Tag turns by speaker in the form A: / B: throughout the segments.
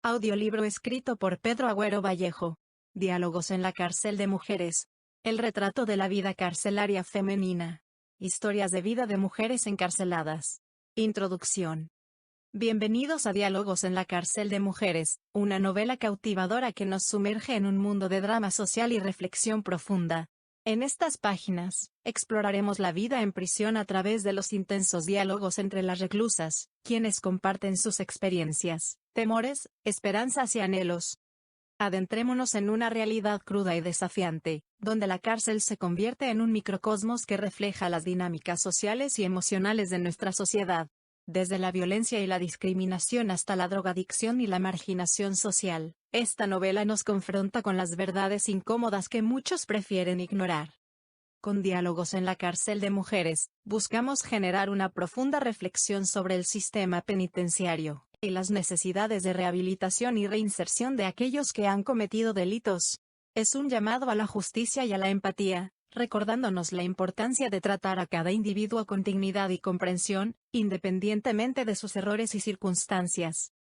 A: Audiolibro escrito por Pedro Agüero Vallejo. Diálogos en la cárcel de mujeres. El retrato de la vida carcelaria femenina. Historias de vida de mujeres encarceladas. Introducción. Bienvenidos a Diálogos en la cárcel de mujeres, una novela cautivadora que nos sumerge en un mundo de drama social y reflexión profunda. En estas páginas, exploraremos la vida en prisión a través de los intensos diálogos entre las reclusas, quienes comparten sus experiencias, temores, esperanzas y anhelos. Adentrémonos en una realidad cruda y desafiante, donde la cárcel se convierte en un microcosmos que refleja las dinámicas sociales y emocionales de nuestra sociedad. Desde la violencia y la discriminación hasta la drogadicción y la marginación social, esta novela nos confronta con las verdades incómodas que muchos prefieren ignorar. Con Diálogos en la cárcel de mujeres, buscamos generar una profunda reflexión sobre el sistema penitenciario, y las necesidades de rehabilitación y reinserción de aquellos que han cometido delitos. Es un llamado a la justicia y a la empatía, recordándonos la importancia de tratar a cada individuo con dignidad y comprensión, independientemente de sus errores y circunstancias.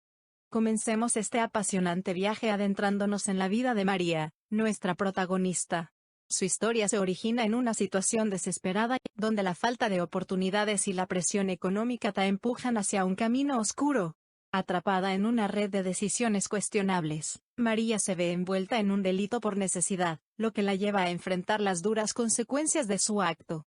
A: Comencemos este apasionante viaje adentrándonos en la vida de María, nuestra protagonista. Su historia se origina en una situación desesperada, donde la falta de oportunidades y la presión económica te empujan hacia un camino oscuro. Atrapada en una red de decisiones cuestionables, María se ve envuelta en un delito por necesidad, lo que la lleva a enfrentar las duras consecuencias de su acto.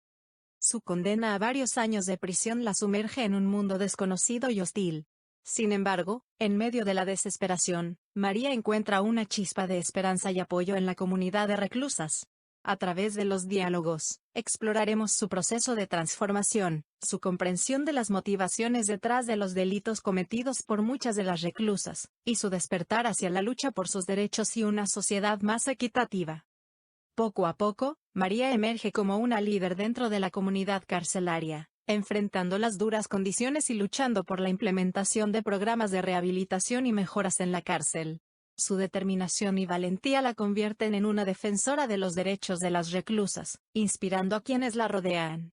A: Su condena a varios años de prisión la sumerge en un mundo desconocido y hostil. Sin embargo, en medio de la desesperación, María encuentra una chispa de esperanza y apoyo en la comunidad de reclusas. A través de los diálogos, exploraremos su proceso de transformación, su comprensión de las motivaciones detrás de los delitos cometidos por muchas de las reclusas, y su despertar hacia la lucha por sus derechos y una sociedad más equitativa. Poco a poco, María emerge como una líder dentro de la comunidad carcelaria, enfrentando las duras condiciones y luchando por la implementación de programas de rehabilitación y mejoras en la cárcel. Su determinación y valentía la convierten en una defensora de los derechos de las reclusas, inspirando a quienes la rodean.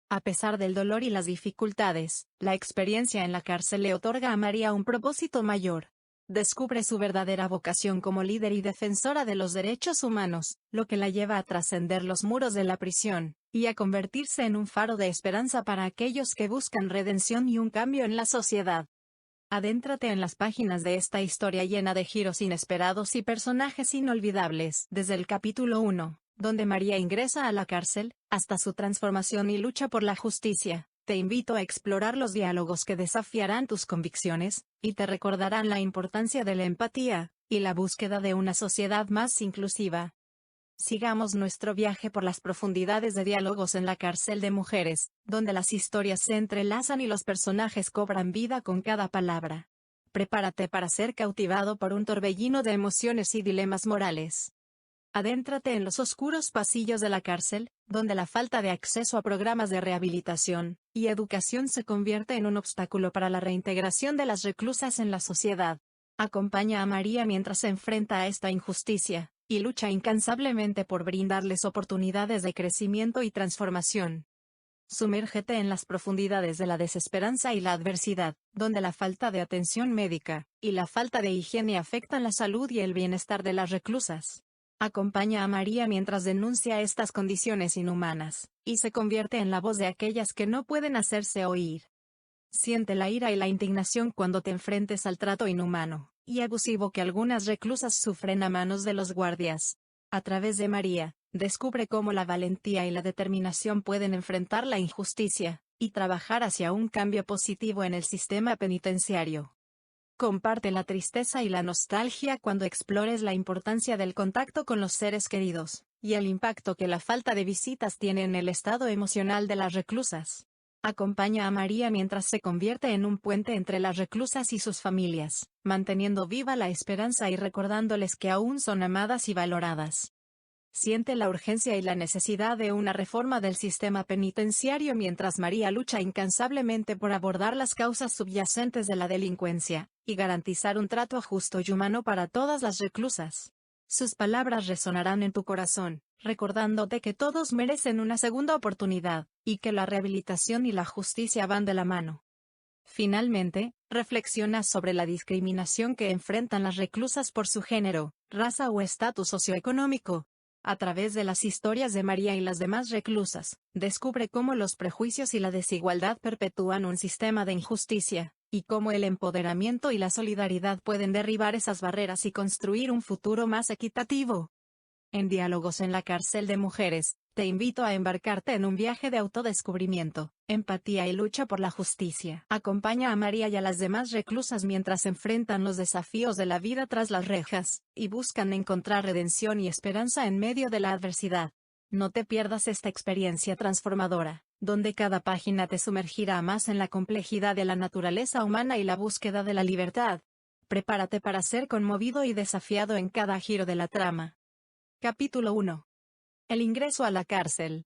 A: A pesar del dolor y las dificultades, la experiencia en la cárcel le otorga a María un propósito mayor. Descubre su verdadera vocación como líder y defensora de los derechos humanos, lo que la lleva a trascender los muros de la prisión, y a convertirse en un faro de esperanza para aquellos que buscan redención y un cambio en la sociedad. Adéntrate en las páginas de esta historia llena de giros inesperados y personajes inolvidables, desde el capítulo 1, donde María ingresa a la cárcel, hasta su transformación y lucha por la justicia. Te invito a explorar los diálogos que desafiarán tus convicciones, y te recordarán la importancia de la empatía, y la búsqueda de una sociedad más inclusiva. Sigamos nuestro viaje por las profundidades de Diálogos en la cárcel de mujeres, donde las historias se entrelazan y los personajes cobran vida con cada palabra. Prepárate para ser cautivado por un torbellino de emociones y dilemas morales. Adéntrate en los oscuros pasillos de la cárcel, donde la falta de acceso a programas de rehabilitación y educación se convierte en un obstáculo para la reintegración de las reclusas en la sociedad. Acompaña a María mientras se enfrenta a esta injusticia, y lucha incansablemente por brindarles oportunidades de crecimiento y transformación. Sumérgete en las profundidades de la desesperanza y la adversidad, donde la falta de atención médica y la falta de higiene afectan la salud y el bienestar de las reclusas. Acompaña a María mientras denuncia estas condiciones inhumanas, y se convierte en la voz de aquellas que no pueden hacerse oír. Siente la ira y la indignación cuando te enfrentes al trato inhumano y abusivo que algunas reclusas sufren a manos de los guardias. A través de María, descubre cómo la valentía y la determinación pueden enfrentar la injusticia, y trabajar hacia un cambio positivo en el sistema penitenciario. Comparte la tristeza y la nostalgia cuando explores la importancia del contacto con los seres queridos, y el impacto que la falta de visitas tiene en el estado emocional de las reclusas. Acompaña a María mientras se convierte en un puente entre las reclusas y sus familias, manteniendo viva la esperanza y recordándoles que aún son amadas y valoradas. Siente la urgencia y la necesidad de una reforma del sistema penitenciario mientras María lucha incansablemente por abordar las causas subyacentes de la delincuencia, y garantizar un trato justo y humano para todas las reclusas. Sus palabras resonarán en tu corazón, recordándote que todos merecen una segunda oportunidad, y que la rehabilitación y la justicia van de la mano. Finalmente, reflexiona sobre la discriminación que enfrentan las reclusas por su género, raza o estatus socioeconómico. A través de las historias de María y las demás reclusas, descubre cómo los prejuicios y la desigualdad perpetúan un sistema de injusticia, y cómo el empoderamiento y la solidaridad pueden derribar esas barreras y construir un futuro más equitativo. En Diálogos en la cárcel de mujeres, te invito a embarcarte en un viaje de autodescubrimiento, empatía y lucha por la justicia. Acompaña a María y a las demás reclusas mientras enfrentan los desafíos de la vida tras las rejas, y buscan encontrar redención y esperanza en medio de la adversidad. No te pierdas esta experiencia transformadora, donde cada página te sumergirá más en la complejidad de la naturaleza humana y la búsqueda de la libertad. Prepárate para ser conmovido y desafiado en cada giro de la trama. Capítulo 1. El ingreso a la cárcel.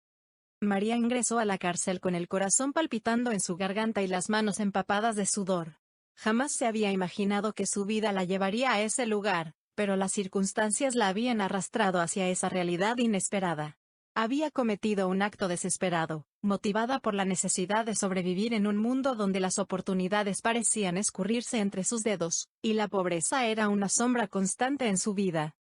A: María ingresó a la cárcel con el corazón palpitando en su garganta y las manos empapadas de sudor. Jamás se había imaginado que su vida la llevaría a ese lugar, pero las circunstancias la habían arrastrado hacia esa realidad inesperada. Había cometido un acto desesperado, motivada por la necesidad de sobrevivir en un mundo donde las oportunidades parecían escurrirse entre sus dedos, y la pobreza era una sombra constante en su vida.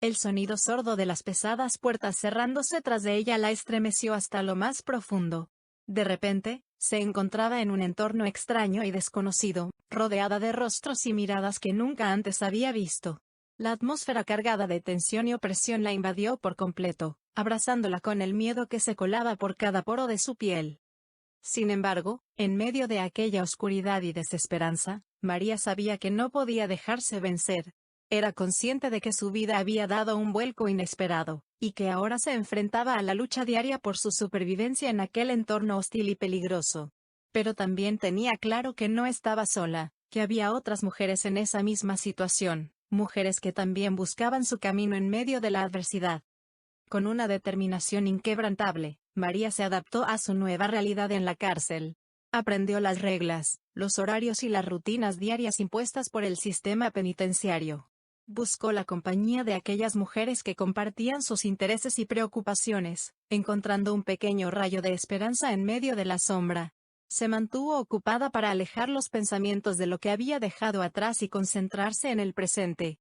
A: El sonido sordo de las pesadas puertas cerrándose tras de ella la estremeció hasta lo más profundo. De repente, se encontraba en un entorno extraño y desconocido, rodeada de rostros y miradas que nunca antes había visto. La atmósfera cargada de tensión y opresión la invadió por completo, abrazándola con el miedo que se colaba por cada poro de su piel. Sin embargo, en medio de aquella oscuridad y desesperanza, María sabía que no podía dejarse vencer. Era consciente de que su vida había dado un vuelco inesperado, y que ahora se enfrentaba a la lucha diaria por su supervivencia en aquel entorno hostil y peligroso. Pero también tenía claro que no estaba sola, que había otras mujeres en esa misma situación, mujeres que también buscaban su camino en medio de la adversidad. Con una determinación inquebrantable, María se adaptó a su nueva realidad en la cárcel. Aprendió las reglas, los horarios y las rutinas diarias impuestas por el sistema penitenciario. Buscó la compañía de aquellas mujeres que compartían sus intereses y preocupaciones, encontrando un pequeño rayo de esperanza en medio de la sombra. Se mantuvo ocupada para alejar los pensamientos de lo que había dejado atrás y concentrarse en el presente.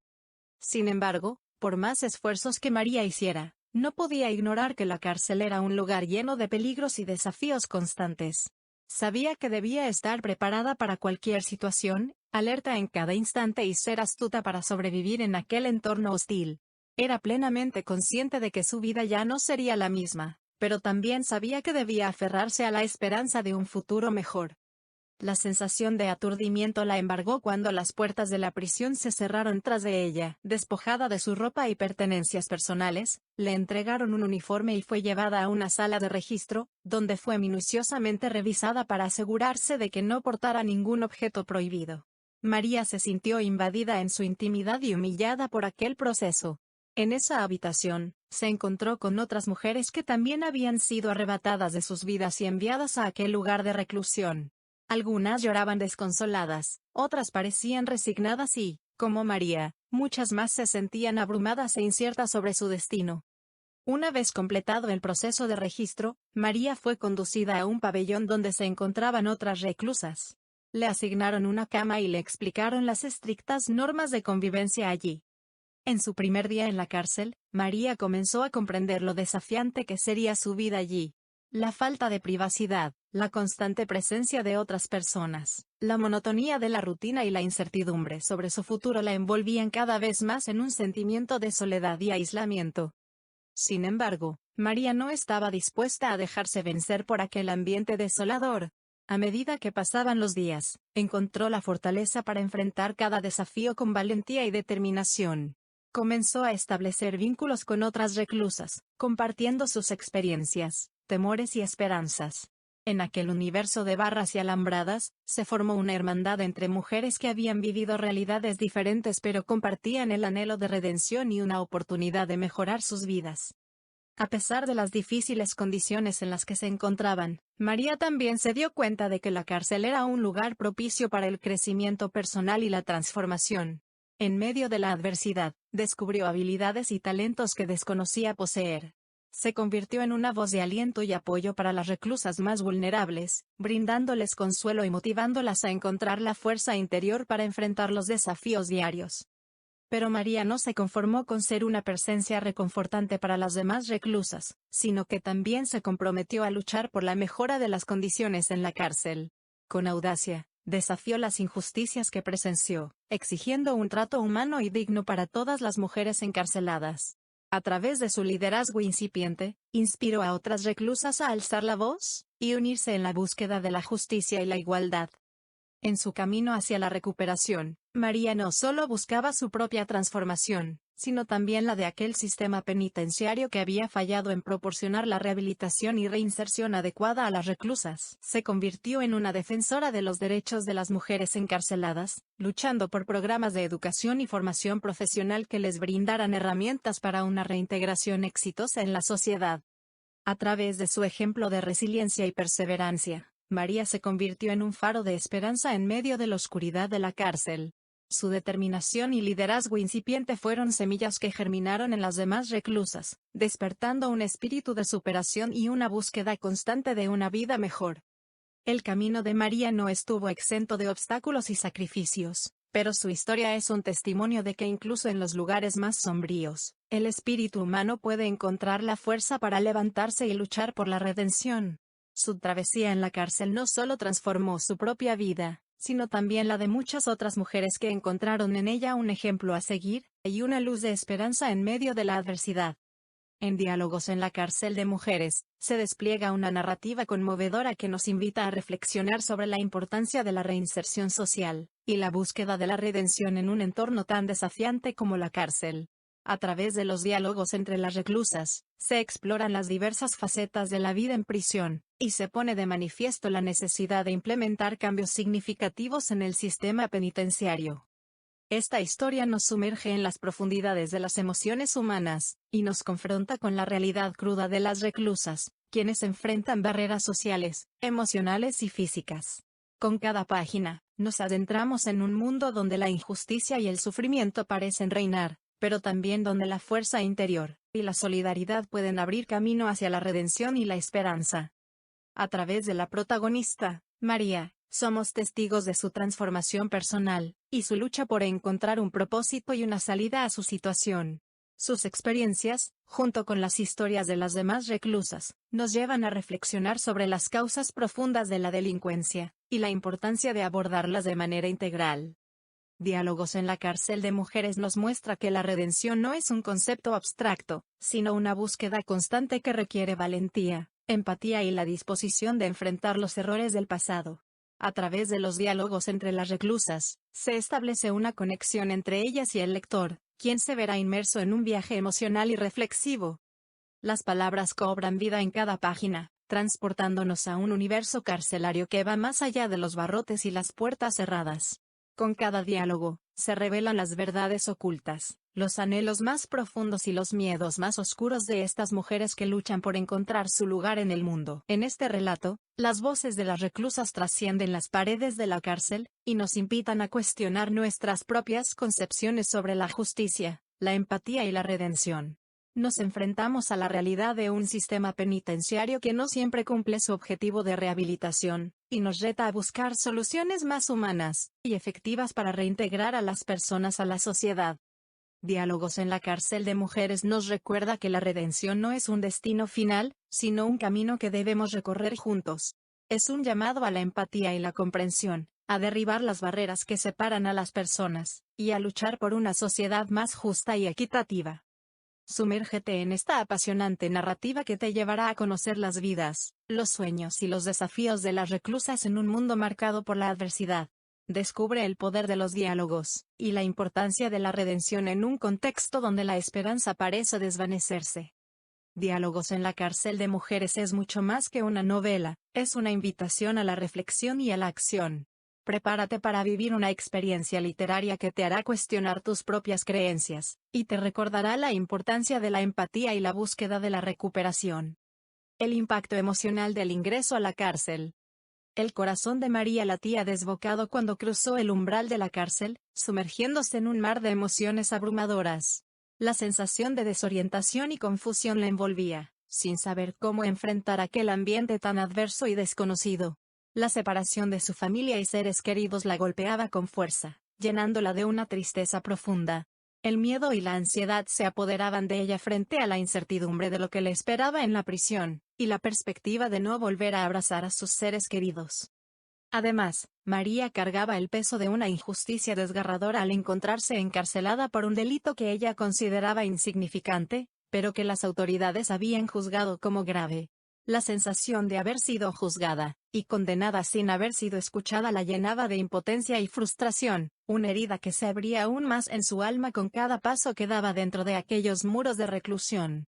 A: Sin embargo, por más esfuerzos que María hiciera, no podía ignorar que la cárcel era un lugar lleno de peligros y desafíos constantes. Sabía que debía estar preparada para cualquier situación, alerta en cada instante y ser astuta para sobrevivir en aquel entorno hostil. Era plenamente consciente de que su vida ya no sería la misma, pero también sabía que debía aferrarse a la esperanza de un futuro mejor. La sensación de aturdimiento la embargó cuando las puertas de la prisión se cerraron tras de ella. Despojada de su ropa y pertenencias personales, le entregaron un uniforme y fue llevada a una sala de registro, donde fue minuciosamente revisada para asegurarse de que no portara ningún objeto prohibido. María se sintió invadida en su intimidad y humillada por aquel proceso. En esa habitación, se encontró con otras mujeres que también habían sido arrebatadas de sus vidas y enviadas a aquel lugar de reclusión. Algunas lloraban desconsoladas, otras parecían resignadas y, como María, muchas más se sentían abrumadas e inciertas sobre su destino. Una vez completado el proceso de registro, María fue conducida a un pabellón donde se encontraban otras reclusas. Le asignaron una cama y le explicaron las estrictas normas de convivencia allí. En su primer día en la cárcel, María comenzó a comprender lo desafiante que sería su vida allí. La falta de privacidad, la constante presencia de otras personas, la monotonía de la rutina y la incertidumbre sobre su futuro la envolvían cada vez más en un sentimiento de soledad y aislamiento. Sin embargo, María no estaba dispuesta a dejarse vencer por aquel ambiente desolador. A medida que pasaban los días, encontró la fortaleza para enfrentar cada desafío con valentía y determinación. Comenzó a establecer vínculos con otras reclusas, compartiendo sus experiencias, temores y esperanzas. En aquel universo de barras y alambradas, se formó una hermandad entre mujeres que habían vivido realidades diferentes pero compartían el anhelo de redención y una oportunidad de mejorar sus vidas. A pesar de las difíciles condiciones en las que se encontraban, María también se dio cuenta de que la cárcel era un lugar propicio para el crecimiento personal y la transformación. En medio de la adversidad, descubrió habilidades y talentos que desconocía poseer. Se convirtió en una voz de aliento y apoyo para las reclusas más vulnerables, brindándoles consuelo y motivándolas a encontrar la fuerza interior para enfrentar los desafíos diarios. Pero María no se conformó con ser una presencia reconfortante para las demás reclusas, sino que también se comprometió a luchar por la mejora de las condiciones en la cárcel. Con audacia, desafió las injusticias que presenció, exigiendo un trato humano y digno para todas las mujeres encarceladas. A través de su liderazgo incipiente, inspiró a otras reclusas a alzar la voz y unirse en la búsqueda de la justicia y la igualdad. En su camino hacia la recuperación, María no solo buscaba su propia transformación, sino también la de aquel sistema penitenciario que había fallado en proporcionar la rehabilitación y reinserción adecuada a las reclusas. Se convirtió en una defensora de los derechos de las mujeres encarceladas, luchando por programas de educación y formación profesional que les brindaran herramientas para una reintegración exitosa en la sociedad. A través de su ejemplo de resiliencia y perseverancia, María se convirtió en un faro de esperanza en medio de la oscuridad de la cárcel. Su determinación y liderazgo incipiente fueron semillas que germinaron en las demás reclusas, despertando un espíritu de superación y una búsqueda constante de una vida mejor. El camino de María no estuvo exento de obstáculos y sacrificios, pero su historia es un testimonio de que incluso en los lugares más sombríos, el espíritu humano puede encontrar la fuerza para levantarse y luchar por la redención. Su travesía en la cárcel no solo transformó su propia vida, sino también la de muchas otras mujeres que encontraron en ella un ejemplo a seguir, y una luz de esperanza en medio de la adversidad. En Diálogos en la cárcel de mujeres, se despliega una narrativa conmovedora que nos invita a reflexionar sobre la importancia de la reinserción social, y la búsqueda de la redención en un entorno tan desafiante como la cárcel. A través de los diálogos entre las reclusas, se exploran las diversas facetas de la vida en prisión, y se pone de manifiesto la necesidad de implementar cambios significativos en el sistema penitenciario. Esta historia nos sumerge en las profundidades de las emociones humanas, y nos confronta con la realidad cruda de las reclusas, quienes enfrentan barreras sociales, emocionales y físicas. Con cada página, nos adentramos en un mundo donde la injusticia y el sufrimiento parecen reinar, pero también donde la fuerza interior y la solidaridad pueden abrir camino hacia la redención y la esperanza. A través de la protagonista, María, somos testigos de su transformación personal, y su lucha por encontrar un propósito y una salida a su situación. Sus experiencias, junto con las historias de las demás reclusas, nos llevan a reflexionar sobre las causas profundas de la delincuencia, y la importancia de abordarlas de manera integral. Diálogos en la cárcel de mujeres nos muestra que la redención no es un concepto abstracto, sino una búsqueda constante que requiere valentía, empatía y la disposición de enfrentar los errores del pasado. A través de los diálogos entre las reclusas, se establece una conexión entre ellas y el lector, quien se verá inmerso en un viaje emocional y reflexivo. Las palabras cobran vida en cada página, transportándonos a un universo carcelario que va más allá de los barrotes y las puertas cerradas. Con cada diálogo, se revelan las verdades ocultas, los anhelos más profundos y los miedos más oscuros de estas mujeres que luchan por encontrar su lugar en el mundo. En este relato, las voces de las reclusas trascienden las paredes de la cárcel, y nos invitan a cuestionar nuestras propias concepciones sobre la justicia, la empatía y la redención. Nos enfrentamos a la realidad de un sistema penitenciario que no siempre cumple su objetivo de rehabilitación, y nos reta a buscar soluciones más humanas y efectivas para reintegrar a las personas a la sociedad. Diálogos en la cárcel de mujeres nos recuerda que la redención no es un destino final, sino un camino que debemos recorrer juntos. Es un llamado a la empatía y la comprensión, a derribar las barreras que separan a las personas, y a luchar por una sociedad más justa y equitativa. Sumérgete en esta apasionante narrativa que te llevará a conocer las vidas, los sueños y los desafíos de las reclusas en un mundo marcado por la adversidad. Descubre el poder de los diálogos, y la importancia de la redención en un contexto donde la esperanza parece desvanecerse. Diálogos en la cárcel de mujeres es mucho más que una novela, es una invitación a la reflexión y a la acción. Prepárate para vivir una experiencia literaria que te hará cuestionar tus propias creencias, y te recordará la importancia de la empatía y la búsqueda de la recuperación. El impacto emocional del ingreso a la cárcel. El corazón de María latía desbocado cuando cruzó el umbral de la cárcel, sumergiéndose en un mar de emociones abrumadoras. La sensación de desorientación y confusión la envolvía, sin saber cómo enfrentar aquel ambiente tan adverso y desconocido. La separación de su familia y seres queridos la golpeaba con fuerza, llenándola de una tristeza profunda. El miedo y la ansiedad se apoderaban de ella frente a la incertidumbre de lo que le esperaba en la prisión, y la perspectiva de no volver a abrazar a sus seres queridos. Además, María cargaba el peso de una injusticia desgarradora al encontrarse encarcelada por un delito que ella consideraba insignificante, pero que las autoridades habían juzgado como grave. La sensación de haber sido juzgada y condenada sin haber sido escuchada la llenaba de impotencia y frustración, una herida que se abría aún más en su alma con cada paso que daba dentro de aquellos muros de reclusión.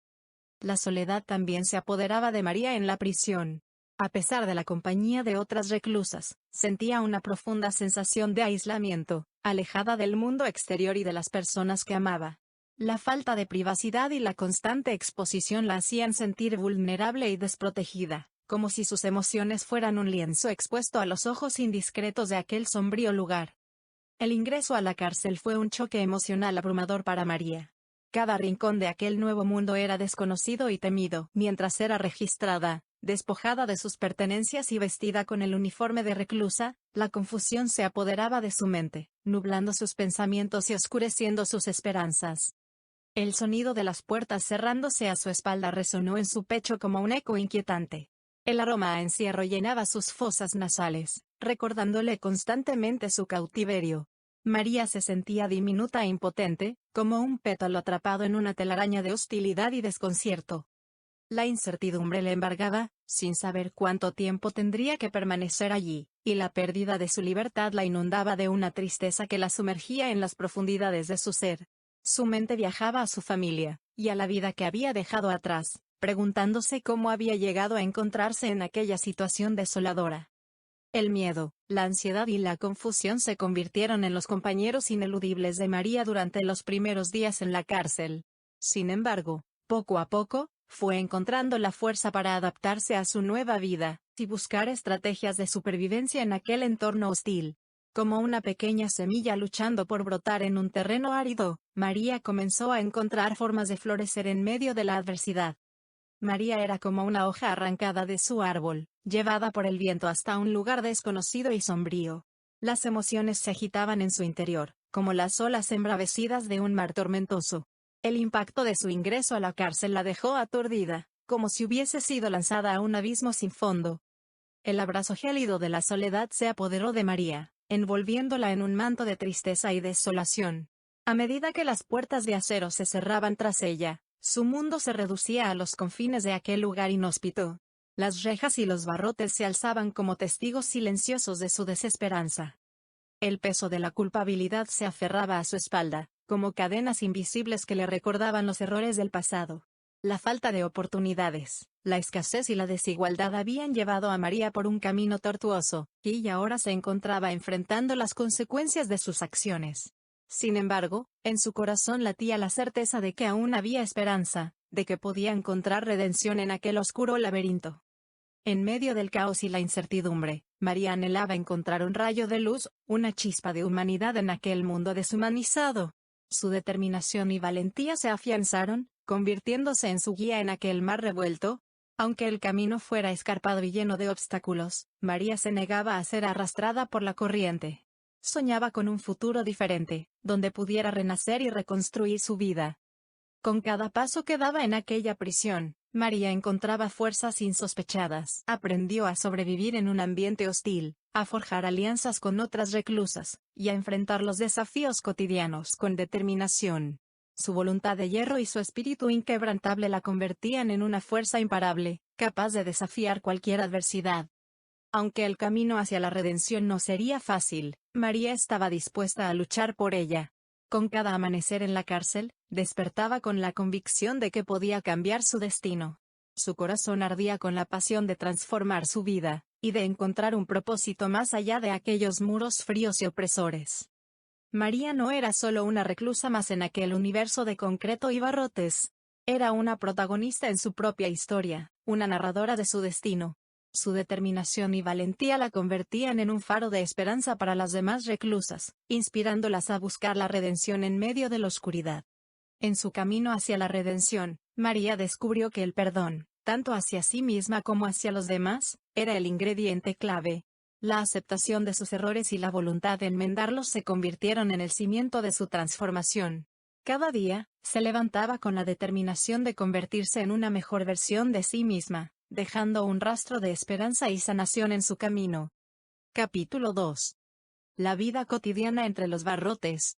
A: La soledad también se apoderaba de María en la prisión. A pesar de la compañía de otras reclusas, sentía una profunda sensación de aislamiento, alejada del mundo exterior y de las personas que amaba. La falta de privacidad y la constante exposición la hacían sentir vulnerable y desprotegida, como si sus emociones fueran un lienzo expuesto a los ojos indiscretos de aquel sombrío lugar. El ingreso a la cárcel fue un choque emocional abrumador para María. Cada rincón de aquel nuevo mundo era desconocido y temido. Mientras era registrada, despojada de sus pertenencias y vestida con el uniforme de reclusa, la confusión se apoderaba de su mente, nublando sus pensamientos y oscureciendo sus esperanzas. El sonido de las puertas cerrándose a su espalda resonó en su pecho como un eco inquietante. El aroma a encierro llenaba sus fosas nasales, recordándole constantemente su cautiverio. María se sentía diminuta e impotente, como un pétalo atrapado en una telaraña de hostilidad y desconcierto. La incertidumbre le embargaba, sin saber cuánto tiempo tendría que permanecer allí, y la pérdida de su libertad la inundaba de una tristeza que la sumergía en las profundidades de su ser. Su mente viajaba a su familia, y a la vida que había dejado atrás, preguntándose cómo había llegado a encontrarse en aquella situación desoladora. El miedo, la ansiedad y la confusión se convirtieron en los compañeros ineludibles de María durante los primeros días en la cárcel. Sin embargo, poco a poco, fue encontrando la fuerza para adaptarse a su nueva vida, y buscar estrategias de supervivencia en aquel entorno hostil. Como una pequeña semilla luchando por brotar en un terreno árido, María comenzó a encontrar formas de florecer en medio de la adversidad. María era como una hoja arrancada de su árbol, llevada por el viento hasta un lugar desconocido y sombrío. Las emociones se agitaban en su interior, como las olas embravecidas de un mar tormentoso. El impacto de su ingreso a la cárcel la dejó aturdida, como si hubiese sido lanzada a un abismo sin fondo. El abrazo gélido de la soledad se apoderó de María, envolviéndola en un manto de tristeza y desolación. A medida que las puertas de acero se cerraban tras ella, su mundo se reducía a los confines de aquel lugar inhóspito. Las rejas y los barrotes se alzaban como testigos silenciosos de su desesperanza. El peso de la culpabilidad se aferraba a su espalda, como cadenas invisibles que le recordaban los errores del pasado. La falta de oportunidades, la escasez y la desigualdad habían llevado a María por un camino tortuoso, y ella ahora se encontraba enfrentando las consecuencias de sus acciones. Sin embargo, en su corazón latía la certeza de que aún había esperanza, de que podía encontrar redención en aquel oscuro laberinto. En medio del caos y la incertidumbre, María anhelaba encontrar un rayo de luz, una chispa de humanidad en aquel mundo deshumanizado. Su determinación y valentía se afianzaron, convirtiéndose en su guía en aquel mar revuelto. Aunque el camino fuera escarpado y lleno de obstáculos, María se negaba a ser arrastrada por la corriente. Soñaba con un futuro diferente, donde pudiera renacer y reconstruir su vida. Con cada paso que daba en aquella prisión, María encontraba fuerzas insospechadas. Aprendió a sobrevivir en un ambiente hostil, a forjar alianzas con otras reclusas, y a enfrentar los desafíos cotidianos con determinación. Su voluntad de hierro y su espíritu inquebrantable la convertían en una fuerza imparable, capaz de desafiar cualquier adversidad. Aunque el camino hacia la redención no sería fácil, María estaba dispuesta a luchar por ella. Con cada amanecer en la cárcel, despertaba con la convicción de que podía cambiar su destino. Su corazón ardía con la pasión de transformar su vida, y de encontrar un propósito más allá de aquellos muros fríos y opresores. María no era solo una reclusa más en aquel universo de concreto y barrotes. Era una protagonista en su propia historia, una narradora de su destino. Su determinación y valentía la convertían en un faro de esperanza para las demás reclusas, inspirándolas a buscar la redención en medio de la oscuridad. En su camino hacia la redención, María descubrió que el perdón, tanto hacia sí misma como hacia los demás, era el ingrediente clave. La aceptación de sus errores y la voluntad de enmendarlos se convirtieron en el cimiento de su transformación. Cada día, se levantaba con la determinación de convertirse en una mejor versión de sí misma, dejando un rastro de esperanza y sanación en su camino. Capítulo 2. La vida cotidiana entre los barrotes.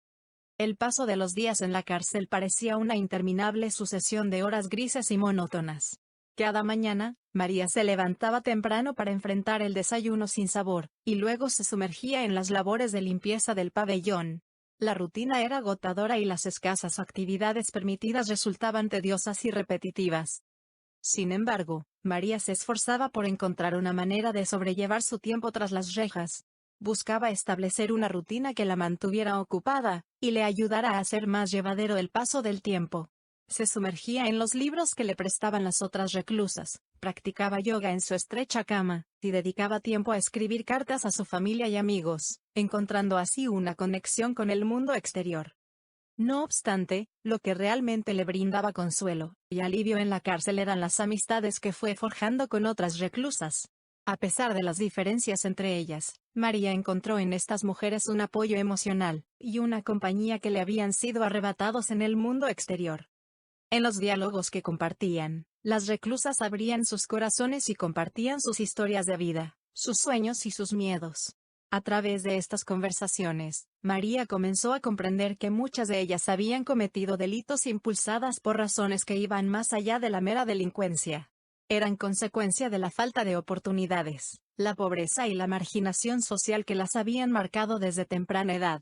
A: El paso de los días en la cárcel parecía una interminable sucesión de horas grises y monótonas. Cada mañana, María se levantaba temprano para enfrentar el desayuno sin sabor, y luego se sumergía en las labores de limpieza del pabellón. La rutina era agotadora y las escasas actividades permitidas resultaban tediosas y repetitivas. Sin embargo, María se esforzaba por encontrar una manera de sobrellevar su tiempo tras las rejas. Buscaba establecer una rutina que la mantuviera ocupada, y le ayudara a hacer más llevadero el paso del tiempo. Se sumergía en los libros que le prestaban las otras reclusas, practicaba yoga en su estrecha cama, y dedicaba tiempo a escribir cartas a su familia y amigos, encontrando así una conexión con el mundo exterior. No obstante, lo que realmente le brindaba consuelo y alivio en la cárcel eran las amistades que fue forjando con otras reclusas. A pesar de las diferencias entre ellas, María encontró en estas mujeres un apoyo emocional y una compañía que le habían sido arrebatados en el mundo exterior. En los diálogos que compartían, las reclusas abrían sus corazones y compartían sus historias de vida, sus sueños y sus miedos. A través de estas conversaciones, María comenzó a comprender que muchas de ellas habían cometido delitos impulsadas por razones que iban más allá de la mera delincuencia. Eran consecuencia de la falta de oportunidades, la pobreza y la marginación social que las habían marcado desde temprana edad.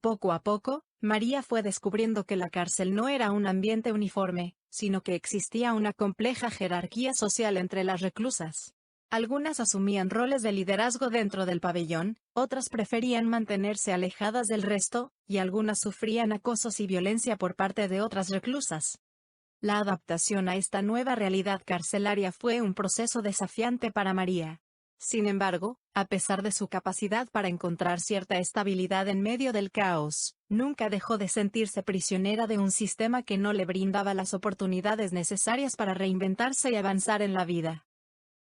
A: Poco a poco, María fue descubriendo que la cárcel no era un ambiente uniforme, sino que existía una compleja jerarquía social entre las reclusas. Algunas asumían roles de liderazgo dentro del pabellón, otras preferían mantenerse alejadas del resto, y algunas sufrían acosos y violencia por parte de otras reclusas. La adaptación a esta nueva realidad carcelaria fue un proceso desafiante para María. Sin embargo, a pesar de su capacidad para encontrar cierta estabilidad en medio del caos, nunca dejó de sentirse prisionera de un sistema que no le brindaba las oportunidades necesarias para reinventarse y avanzar en la vida.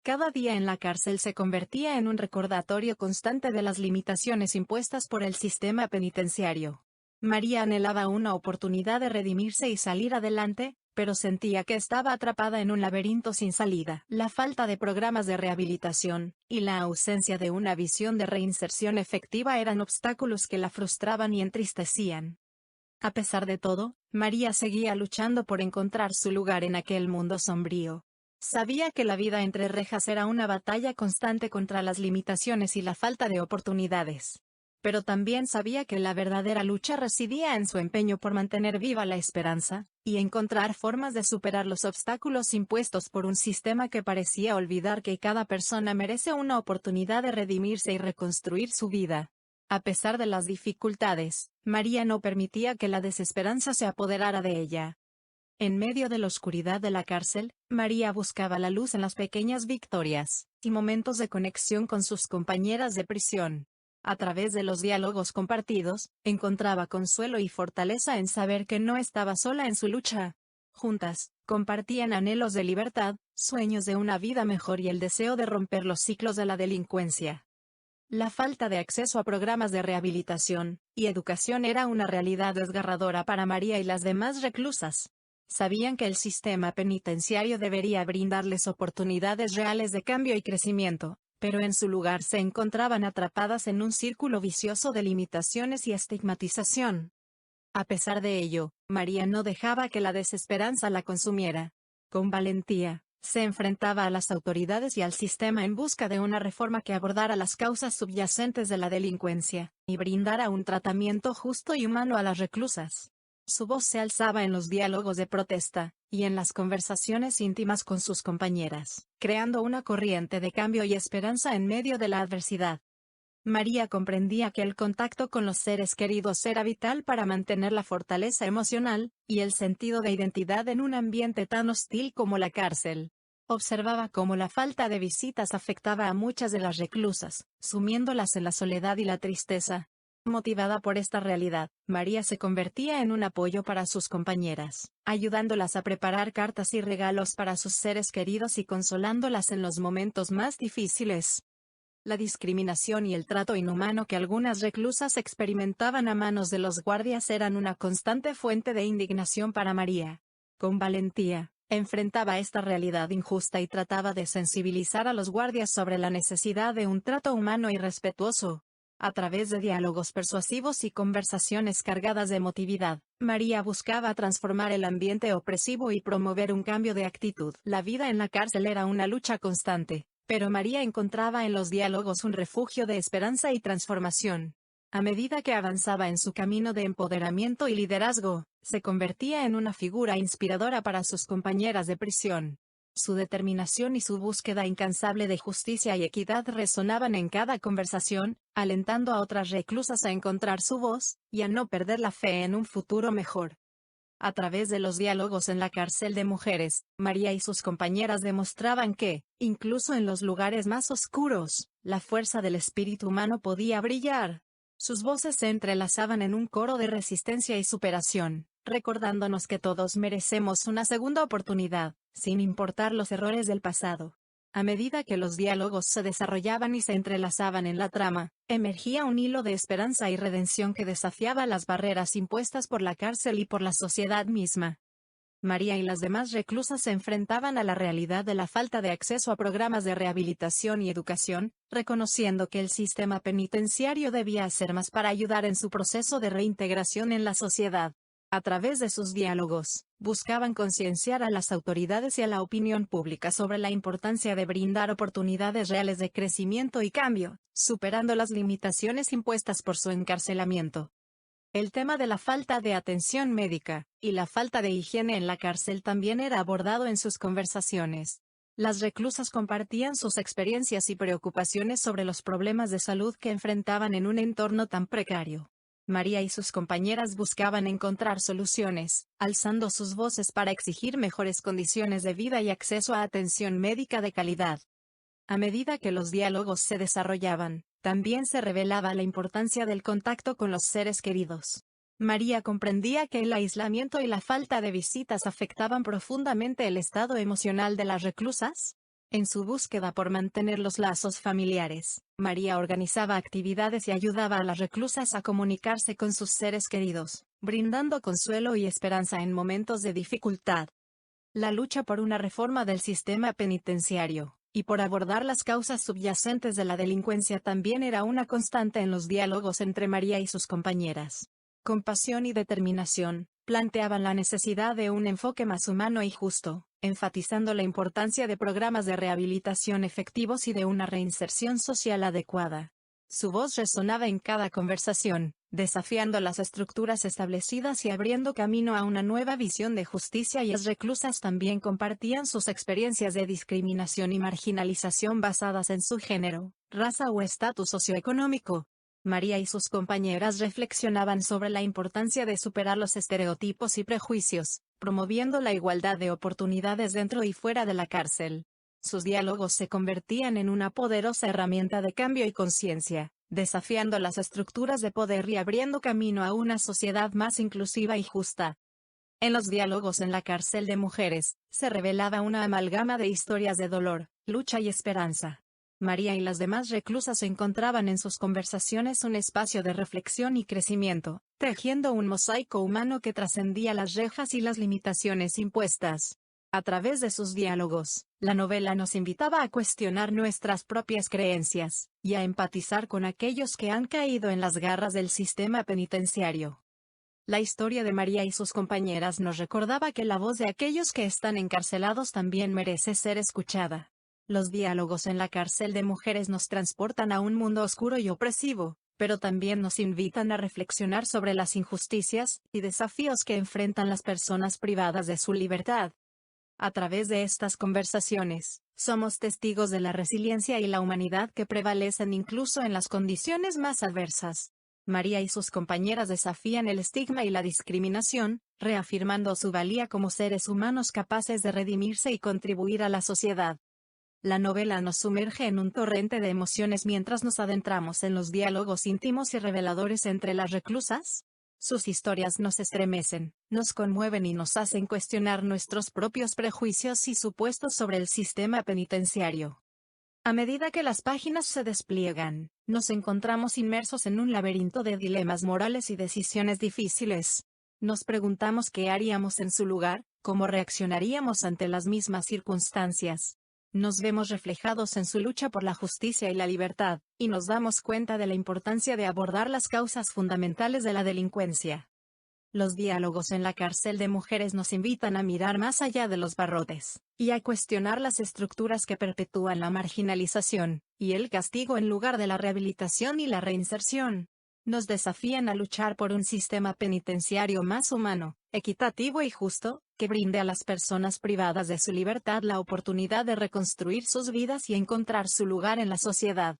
A: Cada día en la cárcel se convertía en un recordatorio constante de las limitaciones impuestas por el sistema penitenciario. María anhelaba una oportunidad de redimirse y salir adelante, pero sentía que estaba atrapada en un laberinto sin salida. La falta de programas de rehabilitación, y la ausencia de una visión de reinserción efectiva eran obstáculos que la frustraban y entristecían. A pesar de todo, María seguía luchando por encontrar su lugar en aquel mundo sombrío. Sabía que la vida entre rejas era una batalla constante contra las limitaciones y la falta de oportunidades. Pero también sabía que la verdadera lucha residía en su empeño por mantener viva la esperanza, y encontrar formas de superar los obstáculos impuestos por un sistema que parecía olvidar que cada persona merece una oportunidad de redimirse y reconstruir su vida. A pesar de las dificultades, María no permitía que la desesperanza se apoderara de ella. En medio de la oscuridad de la cárcel, María buscaba la luz en las pequeñas victorias y momentos de conexión con sus compañeras de prisión. A través de los diálogos compartidos, encontraba consuelo y fortaleza en saber que no estaba sola en su lucha. Juntas, compartían anhelos de libertad, sueños de una vida mejor y el deseo de romper los ciclos de la delincuencia. La falta de acceso a programas de rehabilitación y educación era una realidad desgarradora para María y las demás reclusas. Sabían que el sistema penitenciario debería brindarles oportunidades reales de cambio y crecimiento, pero en su lugar se encontraban atrapadas en un círculo vicioso de limitaciones y estigmatización. A pesar de ello, María no dejaba que la desesperanza la consumiera. Con valentía, se enfrentaba a las autoridades y al sistema en busca de una reforma que abordara las causas subyacentes de la delincuencia, y brindara un tratamiento justo y humano a las reclusas. Su voz se alzaba en los diálogos de protesta, y en las conversaciones íntimas con sus compañeras, creando una corriente de cambio y esperanza en medio de la adversidad. María comprendía que el contacto con los seres queridos era vital para mantener la fortaleza emocional y el sentido de identidad en un ambiente tan hostil como la cárcel. Observaba cómo la falta de visitas afectaba a muchas de las reclusas, sumiéndolas en la soledad y la tristeza. Motivada por esta realidad, María se convertía en un apoyo para sus compañeras, ayudándolas a preparar cartas y regalos para sus seres queridos y consolándolas en los momentos más difíciles. La discriminación y el trato inhumano que algunas reclusas experimentaban a manos de los guardias eran una constante fuente de indignación para María. Con valentía, enfrentaba esta realidad injusta y trataba de sensibilizar a los guardias sobre la necesidad de un trato humano y respetuoso. A través de diálogos persuasivos y conversaciones cargadas de emotividad, María buscaba transformar el ambiente opresivo y promover un cambio de actitud. La vida en la cárcel era una lucha constante, pero María encontraba en los diálogos un refugio de esperanza y transformación. A medida que avanzaba en su camino de empoderamiento y liderazgo, se convertía en una figura inspiradora para sus compañeras de prisión. Su determinación y su búsqueda incansable de justicia y equidad resonaban en cada conversación, alentando a otras reclusas a encontrar su voz, y a no perder la fe en un futuro mejor. A través de los diálogos en la cárcel de mujeres, María y sus compañeras demostraban que, incluso en los lugares más oscuros, la fuerza del espíritu humano podía brillar. Sus voces se entrelazaban en un coro de resistencia y superación, recordándonos que todos merecemos una segunda oportunidad, sin importar los errores del pasado. A medida que los diálogos se desarrollaban y se entrelazaban en la trama, emergía un hilo de esperanza y redención que desafiaba las barreras impuestas por la cárcel y por la sociedad misma. María y las demás reclusas se enfrentaban a la realidad de la falta de acceso a programas de rehabilitación y educación, reconociendo que el sistema penitenciario debía hacer más para ayudar en su proceso de reintegración en la sociedad. A través de sus diálogos, buscaban concienciar a las autoridades y a la opinión pública sobre la importancia de brindar oportunidades reales de crecimiento y cambio, superando las limitaciones impuestas por su encarcelamiento. El tema de la falta de atención médica y la falta de higiene en la cárcel también era abordado en sus conversaciones. Las reclusas compartían sus experiencias y preocupaciones sobre los problemas de salud que enfrentaban en un entorno tan precario. María y sus compañeras buscaban encontrar soluciones, alzando sus voces para exigir mejores condiciones de vida y acceso a atención médica de calidad. A medida que los diálogos se desarrollaban, también se revelaba la importancia del contacto con los seres queridos. María comprendía que el aislamiento y la falta de visitas afectaban profundamente el estado emocional de las reclusas. En su búsqueda por mantener los lazos familiares, María organizaba actividades y ayudaba a las reclusas a comunicarse con sus seres queridos, brindando consuelo y esperanza en momentos de dificultad. La lucha por una reforma del sistema penitenciario y por abordar las causas subyacentes de la delincuencia también era una constante en los diálogos entre María y sus compañeras. Con pasión y determinación, planteaban la necesidad de un enfoque más humano y justo, enfatizando la importancia de programas de rehabilitación efectivos y de una reinserción social adecuada. Su voz resonaba en cada conversación, desafiando las estructuras establecidas y abriendo camino a una nueva visión de justicia, y las reclusas también compartían sus experiencias de discriminación y marginalización basadas en su género, raza o estatus socioeconómico. María y sus compañeras reflexionaban sobre la importancia de superar los estereotipos y prejuicios, promoviendo la igualdad de oportunidades dentro y fuera de la cárcel. Sus diálogos se convertían en una poderosa herramienta de cambio y conciencia, desafiando las estructuras de poder y abriendo camino a una sociedad más inclusiva y justa. En los diálogos en la cárcel de mujeres, se revelaba una amalgama de historias de dolor, lucha y esperanza. María y las demás reclusas encontraban en sus conversaciones un espacio de reflexión y crecimiento, tejiendo un mosaico humano que trascendía las rejas y las limitaciones impuestas. A través de sus diálogos, la novela nos invitaba a cuestionar nuestras propias creencias, y a empatizar con aquellos que han caído en las garras del sistema penitenciario. La historia de María y sus compañeras nos recordaba que la voz de aquellos que están encarcelados también merece ser escuchada. Los diálogos en la cárcel de mujeres nos transportan a un mundo oscuro y opresivo, pero también nos invitan a reflexionar sobre las injusticias y desafíos que enfrentan las personas privadas de su libertad. A través de estas conversaciones, somos testigos de la resiliencia y la humanidad que prevalecen incluso en las condiciones más adversas. María y sus compañeras desafían el estigma y la discriminación, reafirmando su valía como seres humanos capaces de redimirse y contribuir a la sociedad. La novela nos sumerge en un torrente de emociones mientras nos adentramos en los diálogos íntimos y reveladores entre las reclusas. Sus historias nos estremecen, nos conmueven y nos hacen cuestionar nuestros propios prejuicios y supuestos sobre el sistema penitenciario. A medida que las páginas se despliegan, nos encontramos inmersos en un laberinto de dilemas morales y decisiones difíciles. Nos preguntamos qué haríamos en su lugar, cómo reaccionaríamos ante las mismas circunstancias. Nos vemos reflejados en su lucha por la justicia y la libertad, y nos damos cuenta de la importancia de abordar las causas fundamentales de la delincuencia. Los diálogos en la cárcel de mujeres nos invitan a mirar más allá de los barrotes, y a cuestionar las estructuras que perpetúan la marginalización y el castigo en lugar de la rehabilitación y la reinserción. Nos desafían a luchar por un sistema penitenciario más humano, equitativo y justo, que brinde a las personas privadas de su libertad la oportunidad de reconstruir sus vidas y encontrar su lugar en la sociedad.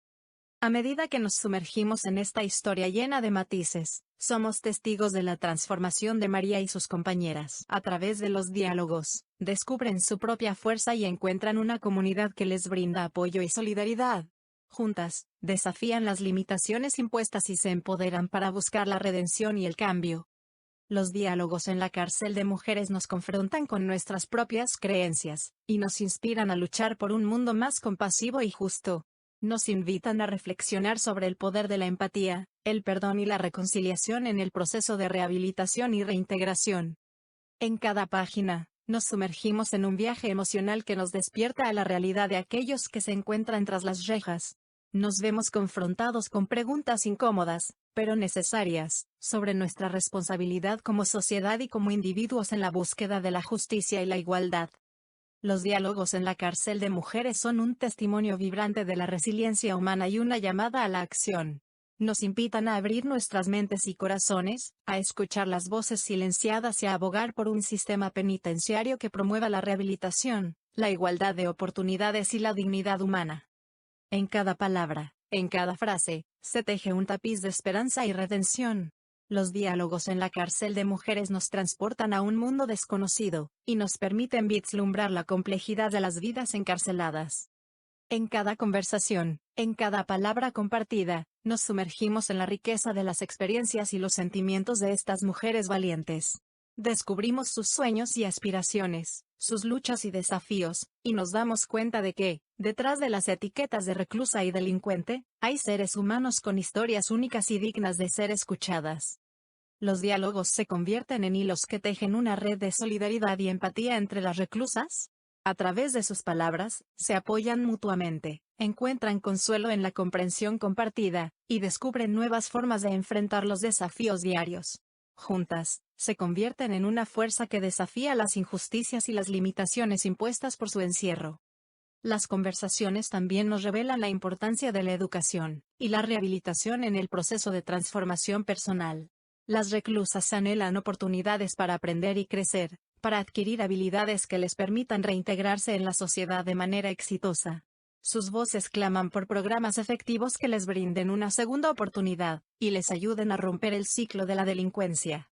A: A medida que nos sumergimos en esta historia llena de matices, somos testigos de la transformación de María y sus compañeras. A través de los diálogos, descubren su propia fuerza y encuentran una comunidad que les brinda apoyo y solidaridad. Juntas, desafían las limitaciones impuestas y se empoderan para buscar la redención y el cambio. Los diálogos en la cárcel de mujeres nos confrontan con nuestras propias creencias, y nos inspiran a luchar por un mundo más compasivo y justo. Nos invitan a reflexionar sobre el poder de la empatía, el perdón y la reconciliación en el proceso de rehabilitación y reintegración. En cada página, nos sumergimos en un viaje emocional que nos despierta a la realidad de aquellos que se encuentran tras las rejas. Nos vemos confrontados con preguntas incómodas, pero necesarias, sobre nuestra responsabilidad como sociedad y como individuos en la búsqueda de la justicia y la igualdad. Los diálogos en la cárcel de mujeres son un testimonio vibrante de la resiliencia humana y una llamada a la acción. Nos invitan a abrir nuestras mentes y corazones, a escuchar las voces silenciadas y a abogar por un sistema penitenciario que promueva la rehabilitación, la igualdad de oportunidades y la dignidad humana. En cada palabra, en cada frase, se teje un tapiz de esperanza y redención. Los diálogos en la cárcel de mujeres nos transportan a un mundo desconocido, y nos permiten vislumbrar la complejidad de las vidas encarceladas. En cada conversación, en cada palabra compartida, nos sumergimos en la riqueza de las experiencias y los sentimientos de estas mujeres valientes. Descubrimos sus sueños y aspiraciones, sus luchas y desafíos, y nos damos cuenta de que, detrás de las etiquetas de reclusa y delincuente, hay seres humanos con historias únicas y dignas de ser escuchadas. Los diálogos se convierten en hilos que tejen una red de solidaridad y empatía entre las reclusas. A través de sus palabras, se apoyan mutuamente, encuentran consuelo en la comprensión compartida, y descubren nuevas formas de enfrentar los desafíos diarios. Juntas, se convierten en una fuerza que desafía las injusticias y las limitaciones impuestas por su encierro. Las conversaciones también nos revelan la importancia de la educación y la rehabilitación en el proceso de transformación personal. Las reclusas anhelan oportunidades para aprender y crecer, para adquirir habilidades que les permitan reintegrarse en la sociedad de manera exitosa. Sus voces claman por programas efectivos que les brinden una segunda oportunidad, y les ayuden a romper el ciclo de la delincuencia.